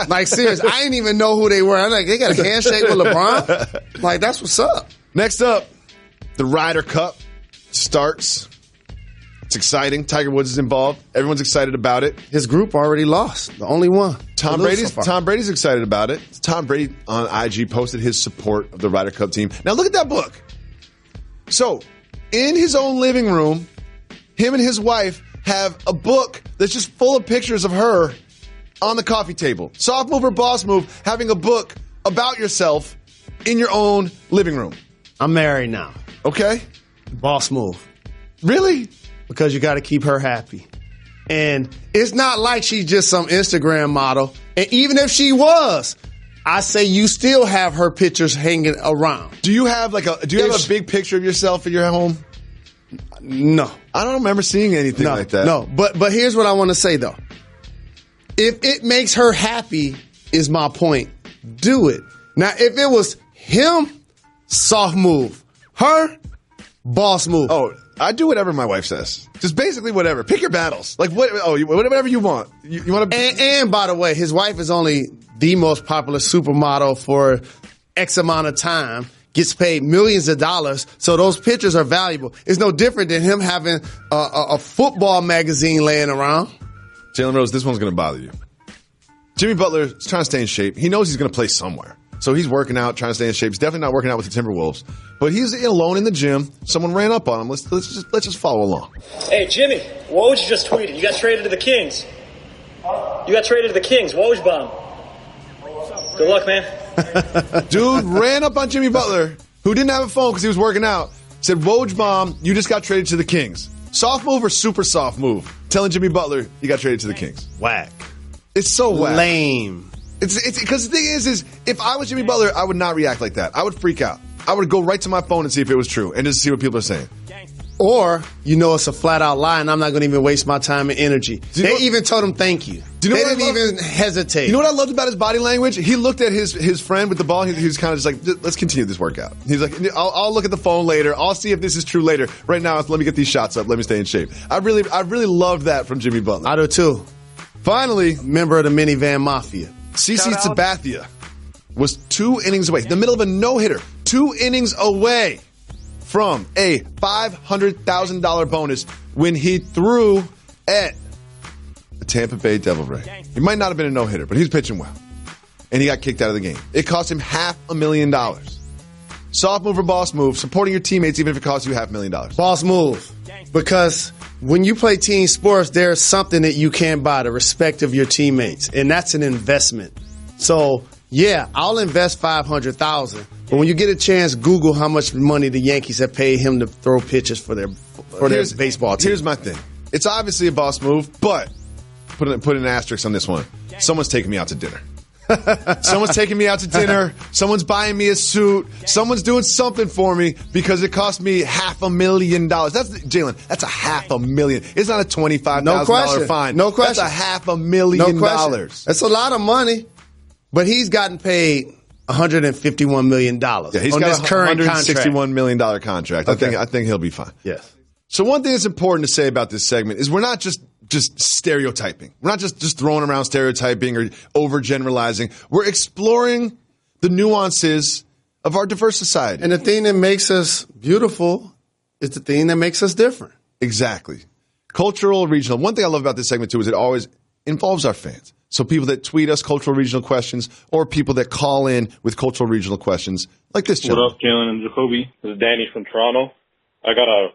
Like, serious. I didn't even know who they were. I'm like, they got a handshake with LeBron? Like, that's what's up. Next up, the Ryder Cup starts. It's exciting. Tiger Woods is involved. Everyone's excited about it. His group already lost. The only one. Tom Brady's excited about it. Tom Brady on IG posted his support of the Ryder Cup team. Now look at that book. So, in his own living room, him and his wife have a book that's just full of pictures of her on the coffee table. Soft move or boss move, having a book about yourself in your own living room. I'm married now. Okay. Boss move. Really? Because you got to keep her happy. And it's not like she's just some Instagram model. And even if she was, I say you still have her pictures hanging around. Do you have have a big picture of yourself in your home? No. I don't remember seeing anything like that. No, but here's what I want to say though. If it makes her happy, is my point, do it. Now, if it was him, soft move. Her, boss move. Oh, I do whatever my wife says. Just basically whatever. Pick your battles. Like whatever you want. You want to. And by the way, his wife is only the most popular supermodel for X amount of time. Gets paid millions of dollars, so those pictures are valuable. It's no different than him having a football magazine laying around. Jalen Rose, this one's going to bother you. Jimmy Butler is trying to stay in shape. He knows he's going to play somewhere. So he's working out, trying to stay in shape. He's definitely not working out with the Timberwolves. But he's alone in the gym. Someone ran up on him. Let's just follow along. Hey, Jimmy, Woj just tweeted. You got traded to the Kings. You got traded to the Kings. Woj bomb. Good luck, man. Dude ran up on Jimmy Butler, who didn't have a phone because he was working out. Said, Woj bomb, you just got traded to the Kings. Soft move or super soft move? Telling Jimmy Butler you got traded to the Kings. Whack. It's so whack. Lame. It's because the thing is if I was Jimmy Butler, I would not react like that. I would freak out. I would go right to my phone and see if it was true and just see what people are saying. Or, it's a flat out lie and I'm not going to even waste my time and energy. They even told him thank you. They didn't even hesitate. You know what I loved about his body language? He looked at his friend with the ball. He was kind of just like, let's continue this workout. He's like, I'll look at the phone later. I'll see if this is true later. Right now, let me get these shots up. Let me stay in shape. I really loved that from Jimmy Butler. I do too. Finally, member of the minivan mafia. CeCe Sabathia was 2 innings away, in the middle of a no-hitter, 2 innings away from a $500,000 bonus when he threw at the Tampa Bay Devil Ray. He might not have been a no-hitter, but he was pitching well. And he got kicked out of the game. It cost him $500,000. Soft move or boss move, supporting your teammates even if it costs you $500,000. Boss move. Because when you play team sports, there's something that you can't buy, the respect of your teammates. And that's an investment. So, yeah, I'll invest $500,000. But when you get a chance, Google how much money the Yankees have paid him to throw pitches for their baseball team. Here's my thing. It's obviously a boss move, but put an asterisk on this one. Someone's taking me out to dinner. Someone's taking me out to dinner. Someone's buying me a suit. Someone's doing something for me because it cost me $500,000. That's Jalen. That's $500,000. It's not a $25,000 fine. No question. That's $500,000. That's a lot of money. But he's gotten paid $151 million. Yeah, he's on got this a current $161 million contract. Okay. I think he'll be fine. Yes. So one thing that's important to say about this segment is we're not just stereotyping. We're not just throwing around stereotyping or overgeneralizing. We're exploring the nuances of our diverse society. And the thing that makes us beautiful is the thing that makes us different. Exactly. Cultural, regional. One thing I love about this segment, too, is it always involves our fans. So people that tweet us cultural, regional questions or people that call in with cultural, regional questions like this gentleman. What up, Jalen and Jacoby? This is Danny from Toronto. I got a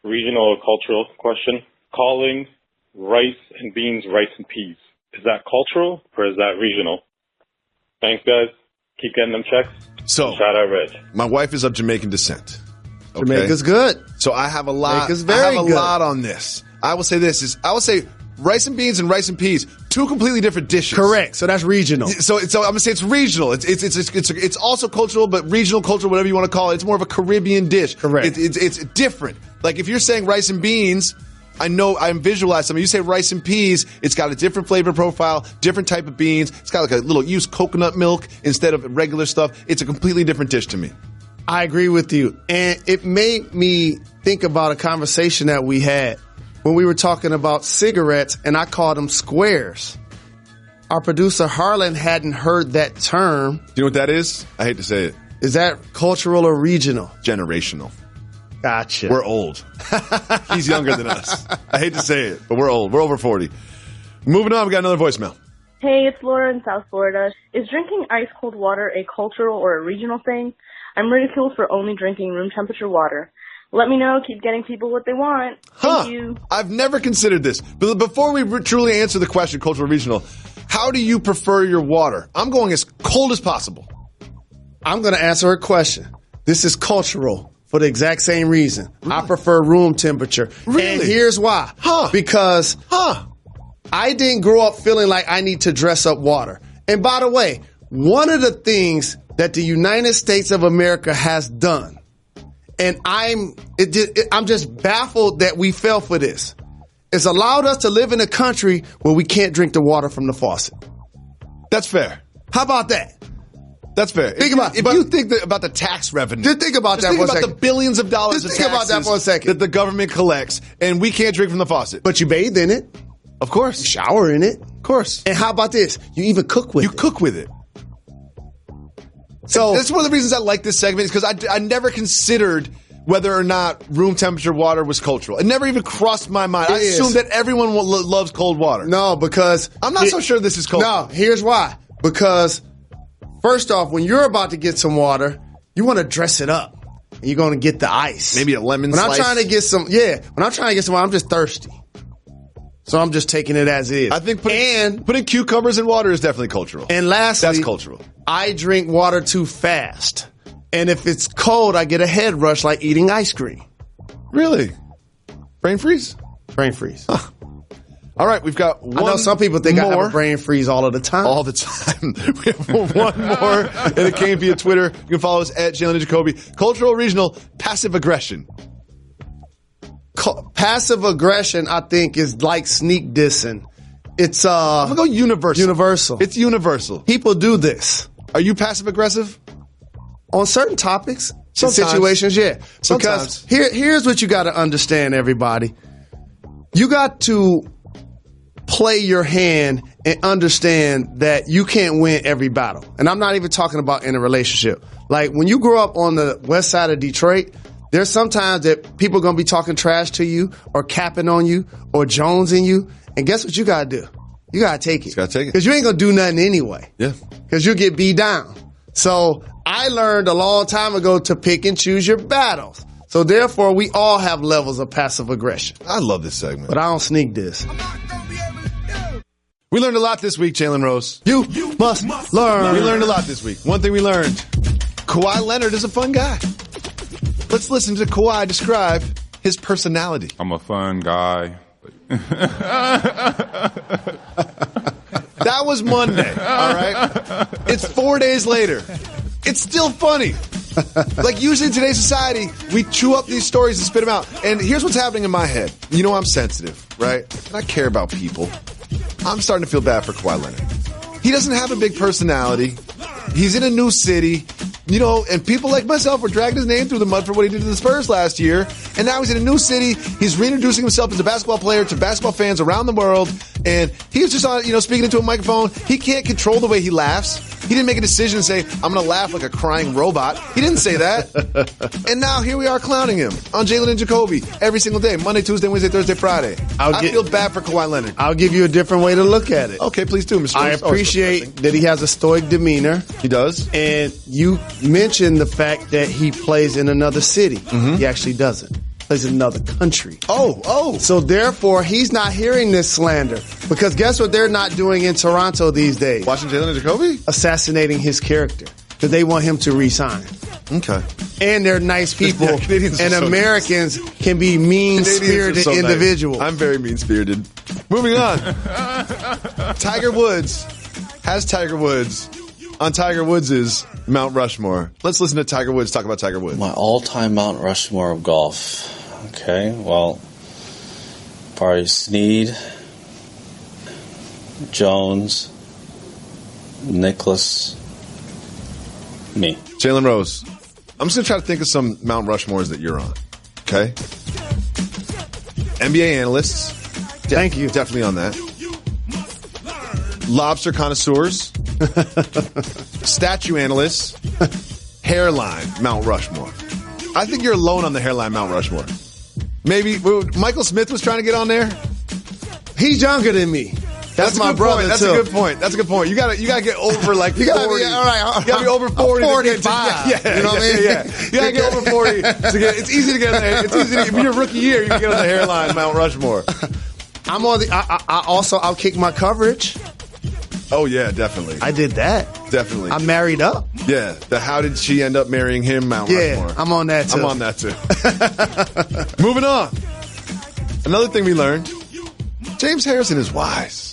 regional cultural question. Calling rice and beans rice and peas. Is that cultural or is that regional? Thanks, guys. Keep getting them checks. So, shout out, Rich. My wife is of Jamaican descent. Okay? Jamaica's good. So I have a lot. Jamaica's very good. Lot on this. I will say this I will say rice and beans and rice and peas, two completely different dishes. Correct. So that's regional. So I'm gonna say it's regional. It's also cultural, but regional culture, whatever you want to call it. It's more of a Caribbean dish. Correct. It's different. Like if you're saying rice and beans, I know I'm visualizing something. You say rice and peas, it's got a different flavor profile, different type of beans. It's got like a little used coconut milk instead of regular stuff. It's a completely different dish to me. I agree with you. And it made me think about a conversation that we had when we were talking about cigarettes and I called them squares. Our producer Harlan hadn't heard that term. Do you know what that is? I hate to say it. Is that cultural or regional? Generational. Gotcha. We're old. He's younger than us. I hate to say it, but we're old. We're over 40. Moving on, we got another voicemail. Hey, it's Laura in South Florida. Is drinking ice-cold water a cultural or a regional thing? I'm ridiculed for only drinking room temperature water. Let me know. Keep getting people what they want. Thank you. I've never considered this. But before we truly answer the question, cultural, regional, how do you prefer your water? I'm going as cold as possible. I'm going to answer her question. This is cultural for the exact same reason. Really? I prefer room temperature. Really? And here's why. Because I didn't grow up feeling like I need to dress up water. And by the way, one of the things that the United States of America has done, and I'm just baffled that we fell for this, it's allowed us to live in a country where we can't drink the water from the faucet. That's fair. How about that? That's fair. If you think about the tax revenue, just think about that for a second. Think about the billions of dollars of taxes about that for a second. that the government collects, and we can't drink from the faucet. But you bathe in it. Of course. You shower in it. Of course. And how about this? You even cook with it. You cook with it. So that's one of the reasons I like this segment, is because I never considered whether or not room temperature water was cultural. It never even crossed my mind. I assumed that everyone loves cold water. No, because I'm not so sure this is cold. No, here's why. Because first off, when you're about to get some water, you want to dress it up. And you're going to get the ice. Maybe a lemon slice. When I'm trying to get some water, I'm just thirsty. So I'm just taking it as is. I think putting cucumbers in water is definitely cultural. And lastly, that's cultural. I drink water too fast. And if it's cold, I get a head rush like eating ice cream. Really? Brain freeze? Brain freeze. Huh. All right, we've got one. I know some people think I have a brain freeze all of the time. All the time. We have one more, and it came via Twitter. You can follow us at Jalen and Jacoby. Cultural, regional, passive aggression. Passive aggression, I think, is like sneak dissing. It's I'm gonna go universal. Universal. It's universal. People do this. Are you passive aggressive? On certain topics, sometimes. Situations, yeah. Sometimes. Because here's what you got to understand, everybody. You got to play your hand and understand that you can't win every battle. And I'm not even talking about in a relationship. Like when you grow up on the west side of Detroit, there's sometimes that people are going to be talking trash to you or capping on you or jonesing you. And guess what you got to do? You got to take it. You got to take it. Because you ain't going to do nothing anyway. Yeah. Because you'll get beat down. So I learned a long time ago to pick and choose your battles. So therefore, we all have levels of passive aggression. I love this segment. But I don't sneak this. We learned a lot this week, Jalen Rose. You must learn. We learned a lot this week. One thing we learned, Kawhi Leonard is a fun guy. Let's listen to Kawhi describe his personality. I'm a fun guy. That was Monday, all right? It's 4 days later. It's still funny. Like, usually in today's society, we chew up these stories and spit them out. And here's what's happening in my head. You know I'm sensitive, right? And I care about people. I'm starting to feel bad for Kawhi Leonard. He doesn't have a big personality. He's in a new city. You know, and people like myself were dragging his name through the mud for what he did to the Spurs last year. And now he's in a new city. He's reintroducing himself as a basketball player to basketball fans around the world. And he was just on, speaking into a microphone. He can't control the way he laughs. He didn't make a decision and say, I'm going to laugh like a crying robot. He didn't say that. And now here we are clowning him on Jalen and Jacoby every single day. Monday, Tuesday, Wednesday, Thursday, Friday. I feel bad for Kawhi Leonard. I'll give you a different way to look at it. Okay, please do, Mr. I appreciate that he has a stoic demeanor. He does. And you mentioned the fact that he plays in another city. Mm-hmm. He actually doesn't. Plays in another country. Oh. So therefore, he's not hearing this slander. Because guess what they're not doing in Toronto these days? Watching Jalen and Jacoby? Assassinating his character. Because they want him to resign. Okay. And they're nice people. And Americans can be mean-spirited individuals. Nice. I'm very mean-spirited. Moving on. Tiger Woods has Tiger Woods on Tiger Woods' Mount Rushmore. Let's listen to Tiger Woods talk about Tiger Woods. My all-time Mount Rushmore of golf. Okay, well, probably Snead, Jones, Nicklaus, me. Jalen Rose. I'm just going to try to think of some Mount Rushmores that you're on. Okay? NBA analysts. Thank you. Definitely on that. Lobster connoisseurs. Statue analysts. Hairline Mount Rushmore. I think you're alone on the hairline Mount Rushmore. Maybe Michael Smith was trying to get on there. He's younger than me. That's my brother. That's too. a good point. That's a good point. You gotta get over like 40. You gotta be over 40. 45. Yeah, you know what I mean? Yeah. You gotta get over 40 to get. It's easy to get on there. It's easy to, your rookie year. You can get on the hairline Mount Rushmore. I'm on the. I'll kick my coverage. Oh yeah, definitely. I did that. Definitely. I'm married up. Yeah. How did she end up marrying him? Mount Rushmore. Yeah, I'm on that too. I'm on that too. Moving on. Another thing we learned: James Harrison is wise.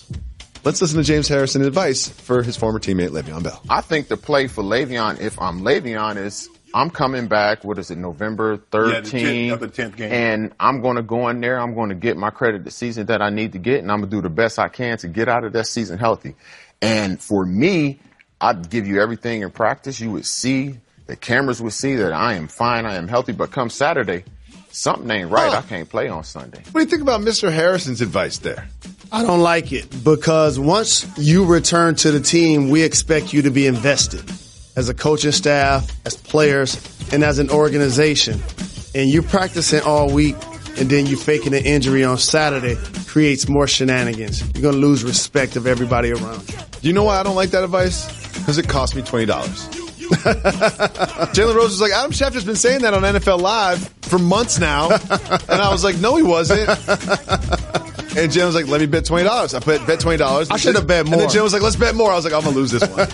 Let's listen to James Harrison's advice for his former teammate Le'Veon Bell. I think the play for Le'Veon, if I'm Le'Veon, is I'm coming back. What is it, November 13th? The 10th game. And I'm going to go in there. I'm going to get my credit the season that I need to get, and I'm going to do the best I can to get out of that season healthy. And for me, I'd give you everything in practice. You would see, the cameras would see that I am fine, I am healthy. But come Saturday, something ain't right. I can't play on Sunday. What do you think about Mr. Harrison's advice there? I don't like it because once you return to the team, we expect you to be invested as a coaching staff, as players, and as an organization. And you practicing all week and then you faking an injury on Saturday creates more shenanigans. You're going to lose respect of everybody around you. You know why I don't like that advice? Because it cost me $20. Jalen Rose was like, Adam Schefter's been saying that on NFL Live for months now. And I was like, no, he wasn't. And Jalen was like, let me bet $20. I bet $20. I should have bet more. And then Jalen was like, let's bet more. I was like, I'm going to lose this one.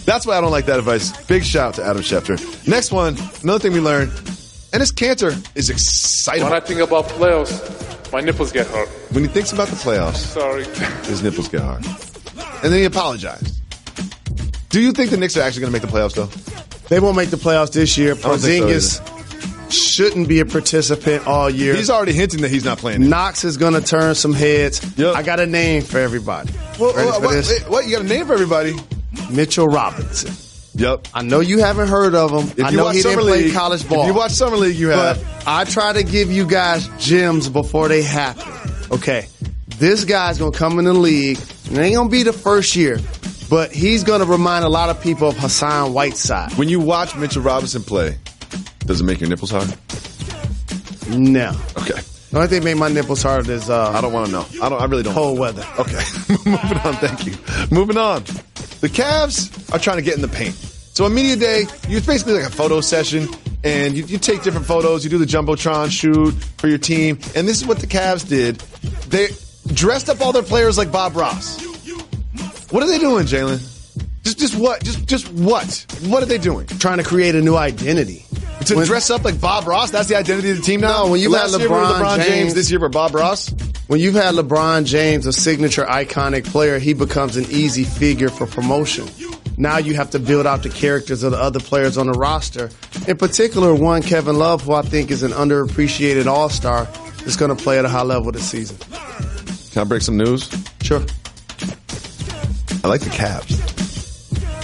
That's why I don't like that advice. Big shout out to Adam Schefter. Next one, another thing we learned, Enes Kanter is excited. When I think about playoffs, my nipples get hard. When he thinks about the playoffs, sorry, his nipples get hard. And then he apologized. Do you think the Knicks are actually going to make the playoffs, though? They won't make the playoffs this year. Porzingis shouldn't be a participant all year. He's already hinting that he's not playing. Knox is going to turn some heads. Yep. I got a name for everybody. What? You got a name for everybody? Mitchell Robinson. Yep. I know you haven't heard of him. I know he didn't play college ball. If you watch Summer League, you have. But I try to give you guys gems before they happen. Okay. This guy's going to come in the league, and it ain't going to be the first year. But he's going to remind a lot of people of Hassan Whiteside. When you watch Mitchell Robinson play, does it make your nipples hard? No. Okay. The only thing that made my nipples hard is I don't want to know. I really don't. Cold weather. Okay. Moving on. Thank you. Moving on. The Cavs are trying to get in the paint. So on media day, it's basically like a photo session, and you take different photos. You do the Jumbotron shoot for your team, and this is what the Cavs did. They dressed up all their players like Bob Ross. What are they doing, Jalen? Just what? Just what? What are they doing? Trying to create a new identity. To dress up like Bob Ross? That's the identity of the team now? No, when you got LeBron James, this year we're Bob Ross? When you've had LeBron James, a signature iconic player, he becomes an easy figure for promotion. Now you have to build out the characters of the other players on the roster. In particular, one, Kevin Love, who I think is an underappreciated all-star, is going to play at a high level this season. Can I break some news? Sure. I like the Cavs.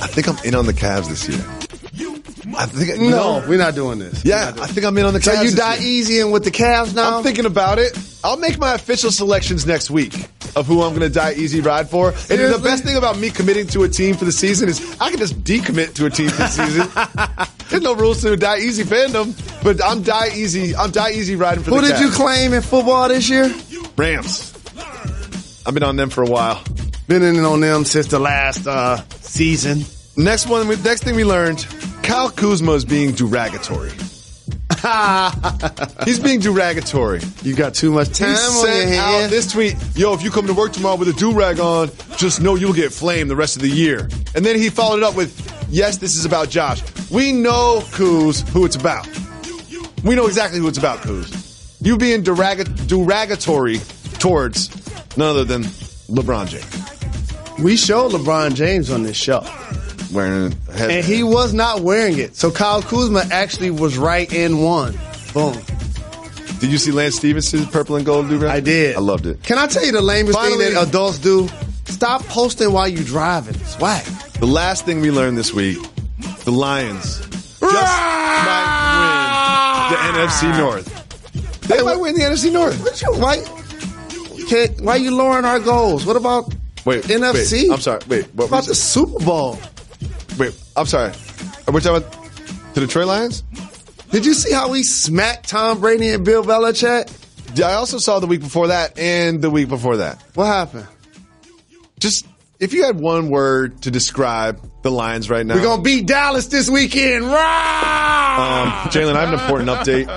I think I'm in on the Cavs this year. No, we're not doing this. Yeah, I think I'm in on the Cavs. So you die easy in with the Cavs now? I'm thinking about it. I'll make my official selections next week of who I'm going to die easy ride for. And the best thing about me committing to a team for the season is I can just decommit to a team for the season. There's no rules to a die easy fandom, but I'm die easy riding for the Cavs. Who did you claim in football this year? Rams. I've been on them for a while. Been in on them since the last season. Next thing we learned, Kyle Kuzma is being derogatory. He's being derogatory. You got too much time on your hands. Out this tweet, yo, if you come to work tomorrow with a do-rag on, just know you'll get flamed the rest of the year. And then he followed it up with, yes, this is about Josh. We know, Kuz, who it's about. We know exactly who it's about, Kuz. You being derogatory towards none other than LeBron James. We showed LeBron James on this show. Wearing a headband. And he was not wearing it. So Kyle Kuzma actually was right and won. Boom. Did you see Lance Stevenson's purple and gold do-rag? I did. I loved it. Can I tell you the lamest thing that adults do? Stop posting while you driving. Swag. The last thing we learned this week, the Lions just might win the NFC North. They might win the NFC North. Why are you lowering our goals? What about NFC? Wait, I'm sorry. Wait. What about the Super Bowl? Wait, I'm sorry. Are we talking about the Detroit Lions? Did you see how we smacked Tom Brady and Bill Belichick? I also saw the week before that and the week before that. What happened? Just, if you had one word to describe the Lions right now. We're going to beat Dallas this weekend. Jalen, I have an important update.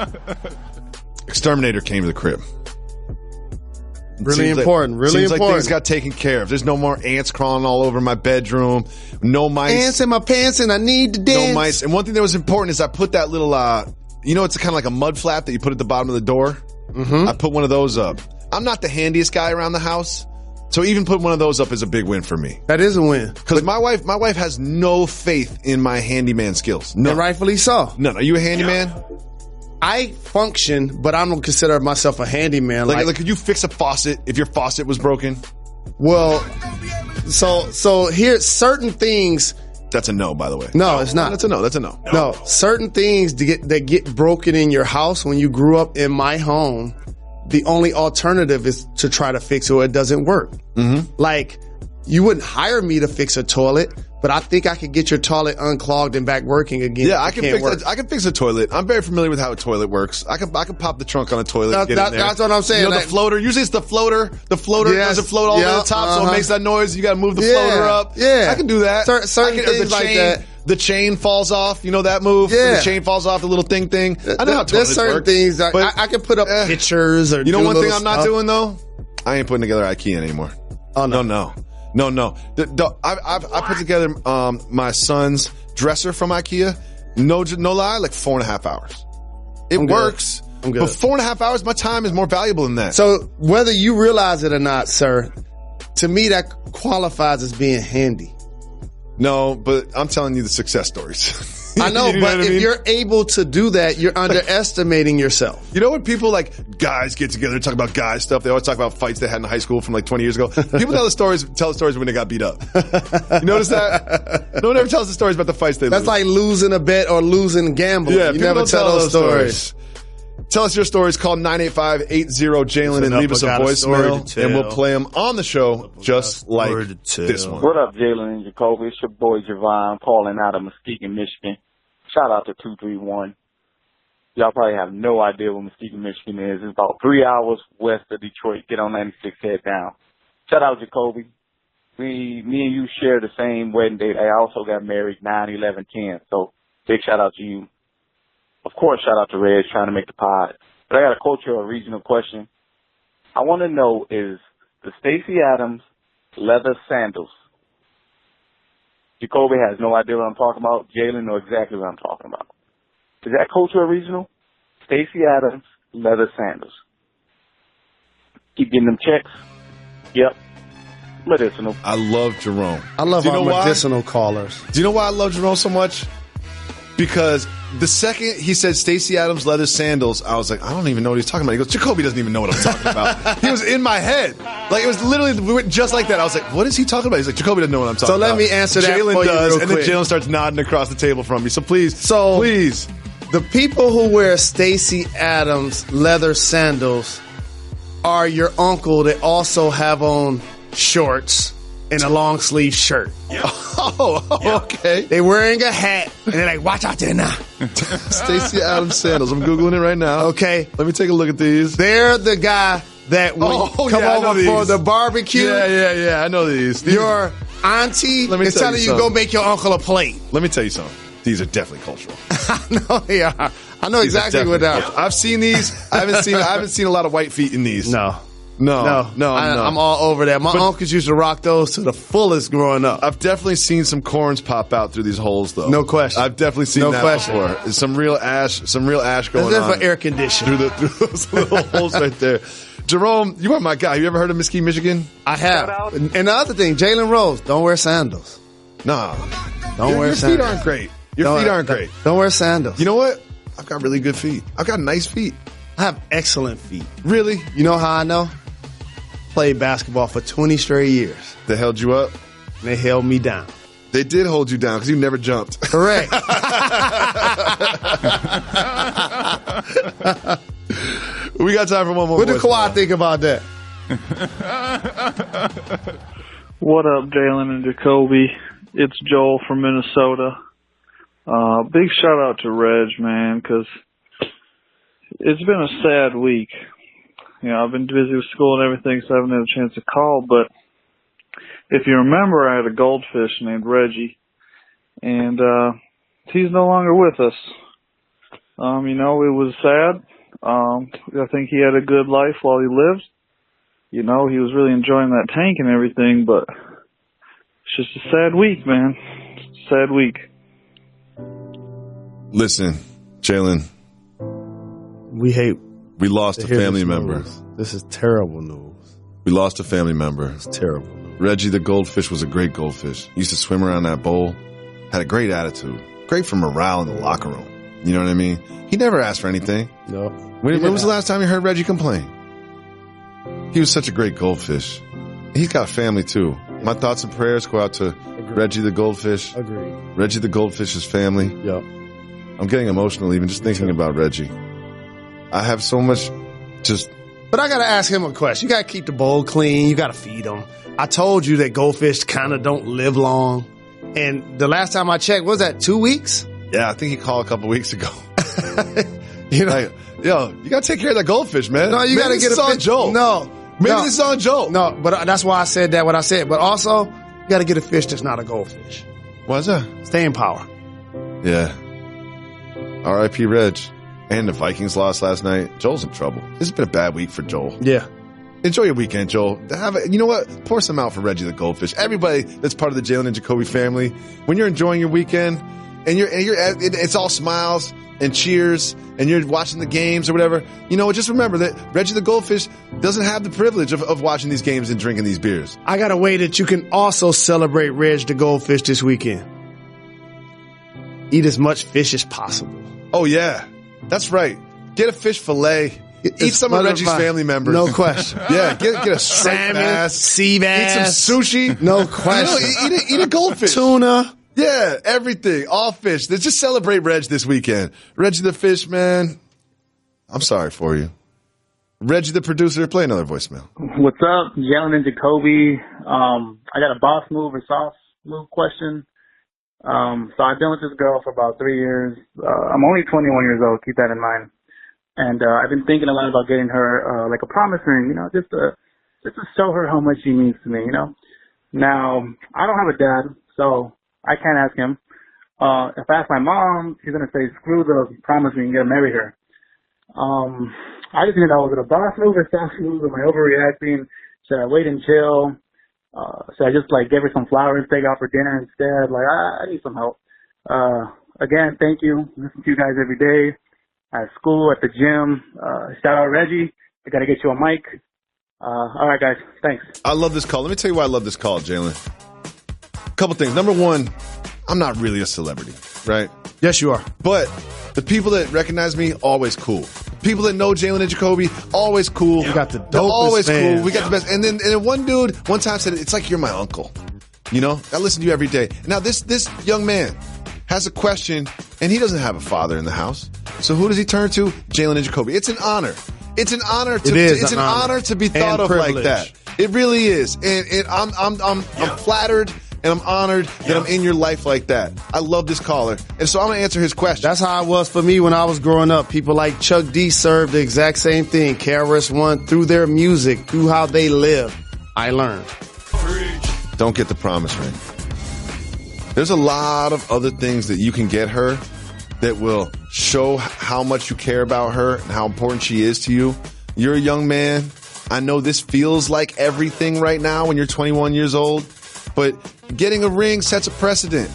Exterminator came to the crib. Really important. Seems like things got taken care of. There's no more ants crawling all over my bedroom. No mice. Ants in my pants and I need to dance. No mice. And one thing that was important is I put that little, it's kind of like a mud flap that you put at the bottom of the door. Mm-hmm. I put one of those up. I'm not the handiest guy around the house, so even putting one of those up is a big win for me. That is a win. Because my wife has no faith in my handyman skills. No. And rightfully so. No. Are you a handyman? I function, but I don't consider myself a handyman. Like, could you fix a faucet if your faucet was broken? Well, so here, certain things. That's a no, by the way. No, it's not. That's a no. That's a no. No, certain things that get broken in your house when you grew up in my home, the only alternative is to try to fix it or it doesn't work. Mm-hmm. Like, you wouldn't hire me to fix a toilet, but I think I could get your toilet unclogged and back working again. Yeah, I can fix a toilet. I'm very familiar with how a toilet works. I can pop the trunk on a toilet and get in there. That's what I'm saying. You know, the floater. Usually it's the floater. The floater doesn't float all the way to the top, so it makes that noise. You got to move the floater up. Yeah, I can do that. Certain things like that. The chain falls off. You know that move? Yeah. The chain falls off, the little thing. I know how toilets work. There's certain things that I can put up pictures or. You know one thing I'm not doing though? I ain't putting together IKEA anymore. Oh no. No. I put together my son's dresser from IKEA. No lie, like 4.5 hours. It works. I'm good. But 4.5 hours, my time is more valuable than that. So whether you realize it or not, sir, to me that qualifies as being handy. No, but I'm telling you the success stories. I know, but if you're able to do that, you're underestimating yourself. You know when people guys get together and talk about guy stuff, they always talk about fights they had in high school from 20 years ago. People tell the stories when they got beat up. You notice that? No one ever tells the stories about the fights they lose. That's like losing a bet or losing gambling. Yeah, you never tell those stories. Tell us your stories. Call 985-80-JALEN and leave us a voicemail, and we'll play them on the show just like this one. What up, Jalen and Jacoby? It's your boy Javon calling out of Muskegon, Michigan. Shout out to 231. Y'all probably have no idea what Muskegon, Michigan is. It's about 3 hours west of Detroit. Get on 96, head down. Shout out Jacoby. Me and you share the same wedding date. I also got married 9/11/10. So big shout out to you. Of course, shout out to Reg trying to make the pod. But I got a cultural or regional question. I want to know is the Stacey Adams leather sandals. Jacoby has no idea what I'm talking about. Jalen knows exactly what I'm talking about. Is that cultural or regional? Stacey Adams leather sandals. Keep getting them checks. Yep. Medicinal. I love Jerome. I love Do you our know why? medicinal callers. Do you know why I love Jerome so much? Because the second he said Stacey Adams leather sandals, I was like, I don't even know what he's talking about. He goes, Jacoby doesn't even know what I'm talking about. He was in my head. Like, it was literally we went just like that. I was like, what is he talking about? He's like, Jacoby doesn't know what I'm talking about. So let me answer that Jalen for you does, real and then quick. Jalen starts nodding across the table from me. So please, the people who wear Stacey Adams leather sandals are your uncle that also have on shorts and a long sleeve shirt. Okay. They wearing a hat and they're like, watch out there now. Stacey Adams sandals. I'm Googling it right now. Okay. Let me take a look at these. They're the guy that when you come over for the barbecue. Yeah. I know these. Your auntie is telling you go make your uncle a plate. Let me tell you something. These are definitely cultural. No, they are. I know exactly what that is. I've seen these. I haven't seen a lot of white feet in these. No. I'm all over that. My uncles used to rock those to the fullest growing up. I've definitely seen some corns pop out through these holes, though. No question. I've definitely seen that before. There's some real ash going on. for air conditioning. Through those little holes right there. Jerome, you are my guy. You ever heard of Mesquite, Michigan? I have. And the other thing, Jalen Rose, don't wear sandals. Nah. Don't wear sandals. Your feet aren't great. Your feet aren't great. Don't wear sandals. You know what? I've got really good feet. I've got nice feet. I have excellent feet. Really? You know how I know? Played basketball for 20 straight years. They held you up? And they held me down. They did hold you down because you never jumped. Correct. We got time for one more. What did Kawhi think about that? What up, Jalen and Jacoby? It's Joel from Minnesota. Big shout out to Reg, man, because it's been a sad week. You know, I've been busy with school and everything, so I haven't had a chance to call. But if you remember, I had a goldfish named Reggie, and he's no longer with us. You know, it was sad. I think he had a good life while he lived. You know, he was really enjoying that tank and everything, but it's just a sad week, man. It's a sad week. Listen, Jalen. We lost a family member. This is terrible news. We lost a family member. It's terrible news. Reggie the goldfish was a great goldfish. He used to swim around that bowl. Had a great attitude. Great for morale in the locker room. You know what I mean? He never asked for anything. No. When was the last time you heard Reggie complain? He was such a great goldfish. He's got family too. My thoughts and prayers go out to Reggie the goldfish. Agreed. Reggie the goldfish's family. Yep. I'm getting emotional even just thinking about Reggie. I have so much But I got to ask him a question. You got to keep the bowl clean. You got to feed them. I told you that goldfish kind of don't live long. And the last time I checked, was that 2 weeks? Yeah, I think he called a couple weeks ago. You know, like, yo, you got to take care of that goldfish, man. No, you got to get a on Joe. No. Maybe this is on Joe. No, but that's why I said that what I said. But also, you got to get a fish that's not a goldfish. Why's that? Staying power. Yeah. R.I.P. Reg. And the Vikings lost last night. Joel's in trouble. This has been a bad week for Joel. Yeah. Enjoy your weekend, Joel. You know what? Pour some out for Reggie the goldfish. Everybody that's part of the Jalen and Jacoby family, when you're enjoying your weekend and it's all smiles and cheers and you're watching the games or whatever, you know, just remember that Reggie the goldfish doesn't have the privilege of watching these games and drinking these beers. I got a way that you can also celebrate Reg the goldfish this weekend. Eat as much fish as possible. Oh, yeah. That's right. Get a fish fillet. Eat some of Reggie's family members. No question. Yeah, get a salmon, bass, sea bass. Eat some sushi. No question. You know, eat a goldfish. Tuna. Yeah, everything. All fish. Let's just celebrate Reg this weekend. Reggie the fish, man. I'm sorry for you. Reggie the producer, play another voicemail. What's up, Jalen and Jacoby? I got a boss move or soft move question. So I've been with this girl for about 3 years. I'm only 21 years old. Keep that in mind. And I've been thinking a lot about getting her like a promise ring, you know, just to show her how much she means to me, you know. Now I don't have a dad, so I can't ask him. If I ask my mom, she's gonna say screw the promise ring, you gotta marry her. I just need to know, was it a boss move or soft move? Am I overreacting? Should I wait and chill? Should I just like give her some flowers, take out for dinner instead? Like I need some help. Again, thank you. Listen to you guys every day. At school, at the gym. Shout out Reggie. I gotta get you a mic. All right, guys. Thanks. I love this call. Let me tell you why I love this call, Jalen. A couple things. Number one, I'm not really a celebrity, right? Yes, you are. But the people that recognize me, always cool. People that know Jalen and Jacoby, always cool. You got the dopest They're always fans. cool. We got the best. And then one dude one time said, it's like you're my uncle. You know? I listen to you every day. Now, this young man has a question, and he doesn't have a father in the house. So who does he turn to? Jalen and Jacoby. It's an honor. It's an honor to honor to be thought of privilege. like that. It really is. And I'm flattered and I'm honored that I'm in your life like that. I love this caller. And so I'm going to answer his question. That's how it was for me when I was growing up. People like Chuck D served the exact same thing. KRS-One, through their music, through how they live, I learned. Don't get the promise ring. There's a lot of other things that you can get her that will show how much you care about her and how important she is to you. You're a young man. I know this feels like everything right now when you're 21 years old, but getting a ring sets a precedent.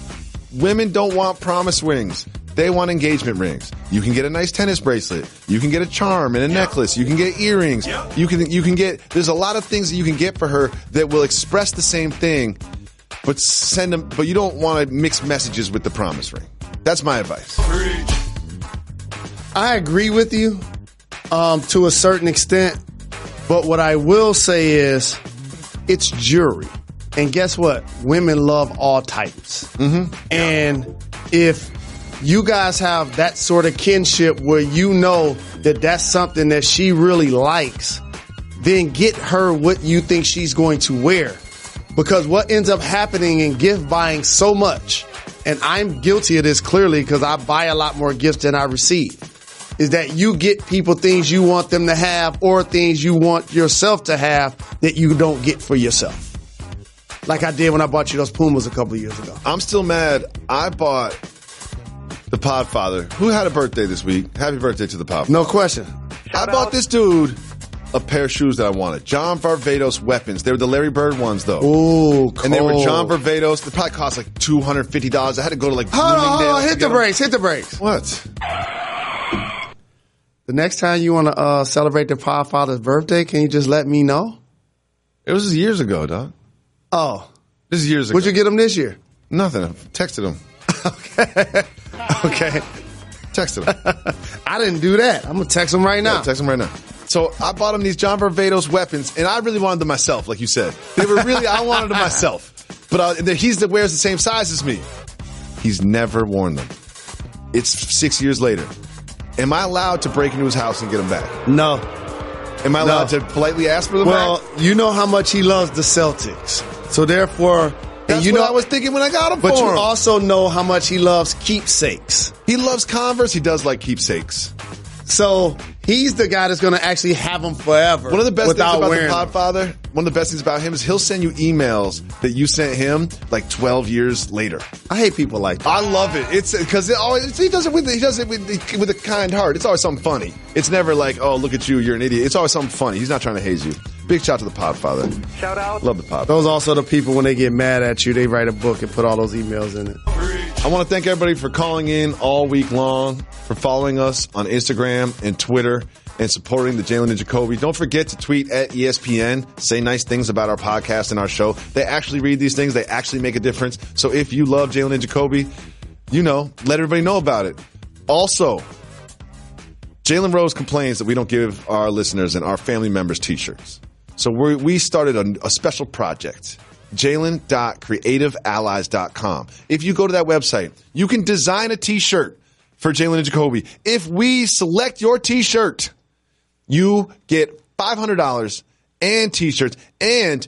Women don't want promise rings. They want engagement rings. You can get a nice tennis bracelet. You can get a charm and a necklace. You can get earrings. You can get, there's a lot of things that you can get for her that will express the same thing, but send them, but you don't want to mix messages with the promise ring. That's my advice. I agree with you to a certain extent, but what I will say is it's jewelry. And guess what? Women love all types. Mm-hmm. And if you guys have that sort of kinship where you know that that's something that she really likes, then get her what you think she's going to wear. Because what ends up happening in gift buying so much, and I'm guilty of this clearly because I buy a lot more gifts than I receive, is that you get people things you want them to have or things you want yourself to have that you don't get for yourself. Like I did when I bought you those Pumas a couple of years ago. I'm still mad. I bought the Podfather, who had a birthday this week. Happy birthday to the Podfather. No question. I bought this dude a pair of shoes that I wanted. John Varvatos weapons. They were the Larry Bird ones, though. Ooh, cold. And they were John Varvatos. They probably cost like $250. I had to go to like Hold Bloomingdale. on, hit the brakes. What? The next time you want to celebrate the Podfather's birthday, can you just let me know? It was years ago, dog. Oh. This is years ago. What'd you get him this year? Nothing. I texted him. Okay. Texted him. I didn't do that. I'm going to text him right now. Yeah, text him right now. So I bought him these John Varvatos weapons, and I really wanted them myself, like you said. They were really, I wanted them myself. But he's that wears the same size as me. He's never worn them. It's 6 years later. Am I allowed to break into his house and get them back? No. Am I allowed to politely ask for them back? Well, you know how much he loves the Celtics. So therefore, that's what I was thinking when I got him for him. But you also know how much he loves keepsakes. He loves Converse. He does like keepsakes. So he's the guy that's going to actually have them forever. One of the best things about the them. Podfather, one of the best things about him is he'll send you emails that you sent him like 12 years later. I hate people like that. I love it. It's because he does it with a kind heart. It's always something funny. It's never like, oh, look at you, you're an idiot. It's always something funny. He's not trying to haze you. Big shout to the Podfather. Shout out. Love the Podfather. Those are also the people when they get mad at you, they write a book and put all those emails in it. I want to thank everybody for calling in all week long, for following us on Instagram and Twitter, and supporting the Jalen and Jacoby. Don't forget to tweet at ESPN. Say nice things about our podcast and our show. They actually read these things. They actually make a difference. So if you love Jalen and Jacoby, let everybody know about it. Also, Jalen Rose complains that we don't give our listeners and our family members T-shirts. So we started a special project. Jalen.creativeallies.com. If you go to that website, you can design a T-shirt for Jalen and Jacoby. If we select your T-shirt, you get $500 and T-shirts, and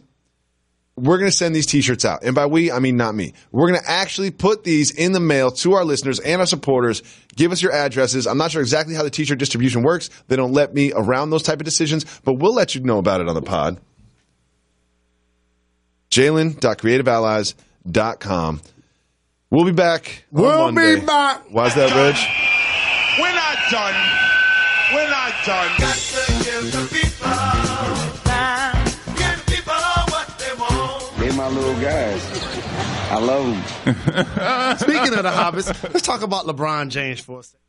we're going to send these T-shirts out. And by we, I mean not me. We're going to actually put these in the mail to our listeners and our supporters. Give us your addresses. I'm not sure exactly how the T-shirt distribution works. They don't let me around those type of decisions, but we'll let you know about it on the pod. Jalen.creativeallies.com. We'll be back on Monday. We'll be back. Why's that, Reg? We're not done. We're not done. Got to give the people time. Give people what they want. They're my little guys. I love them. Speaking of the Hobbits, let's talk about LeBron James for a second.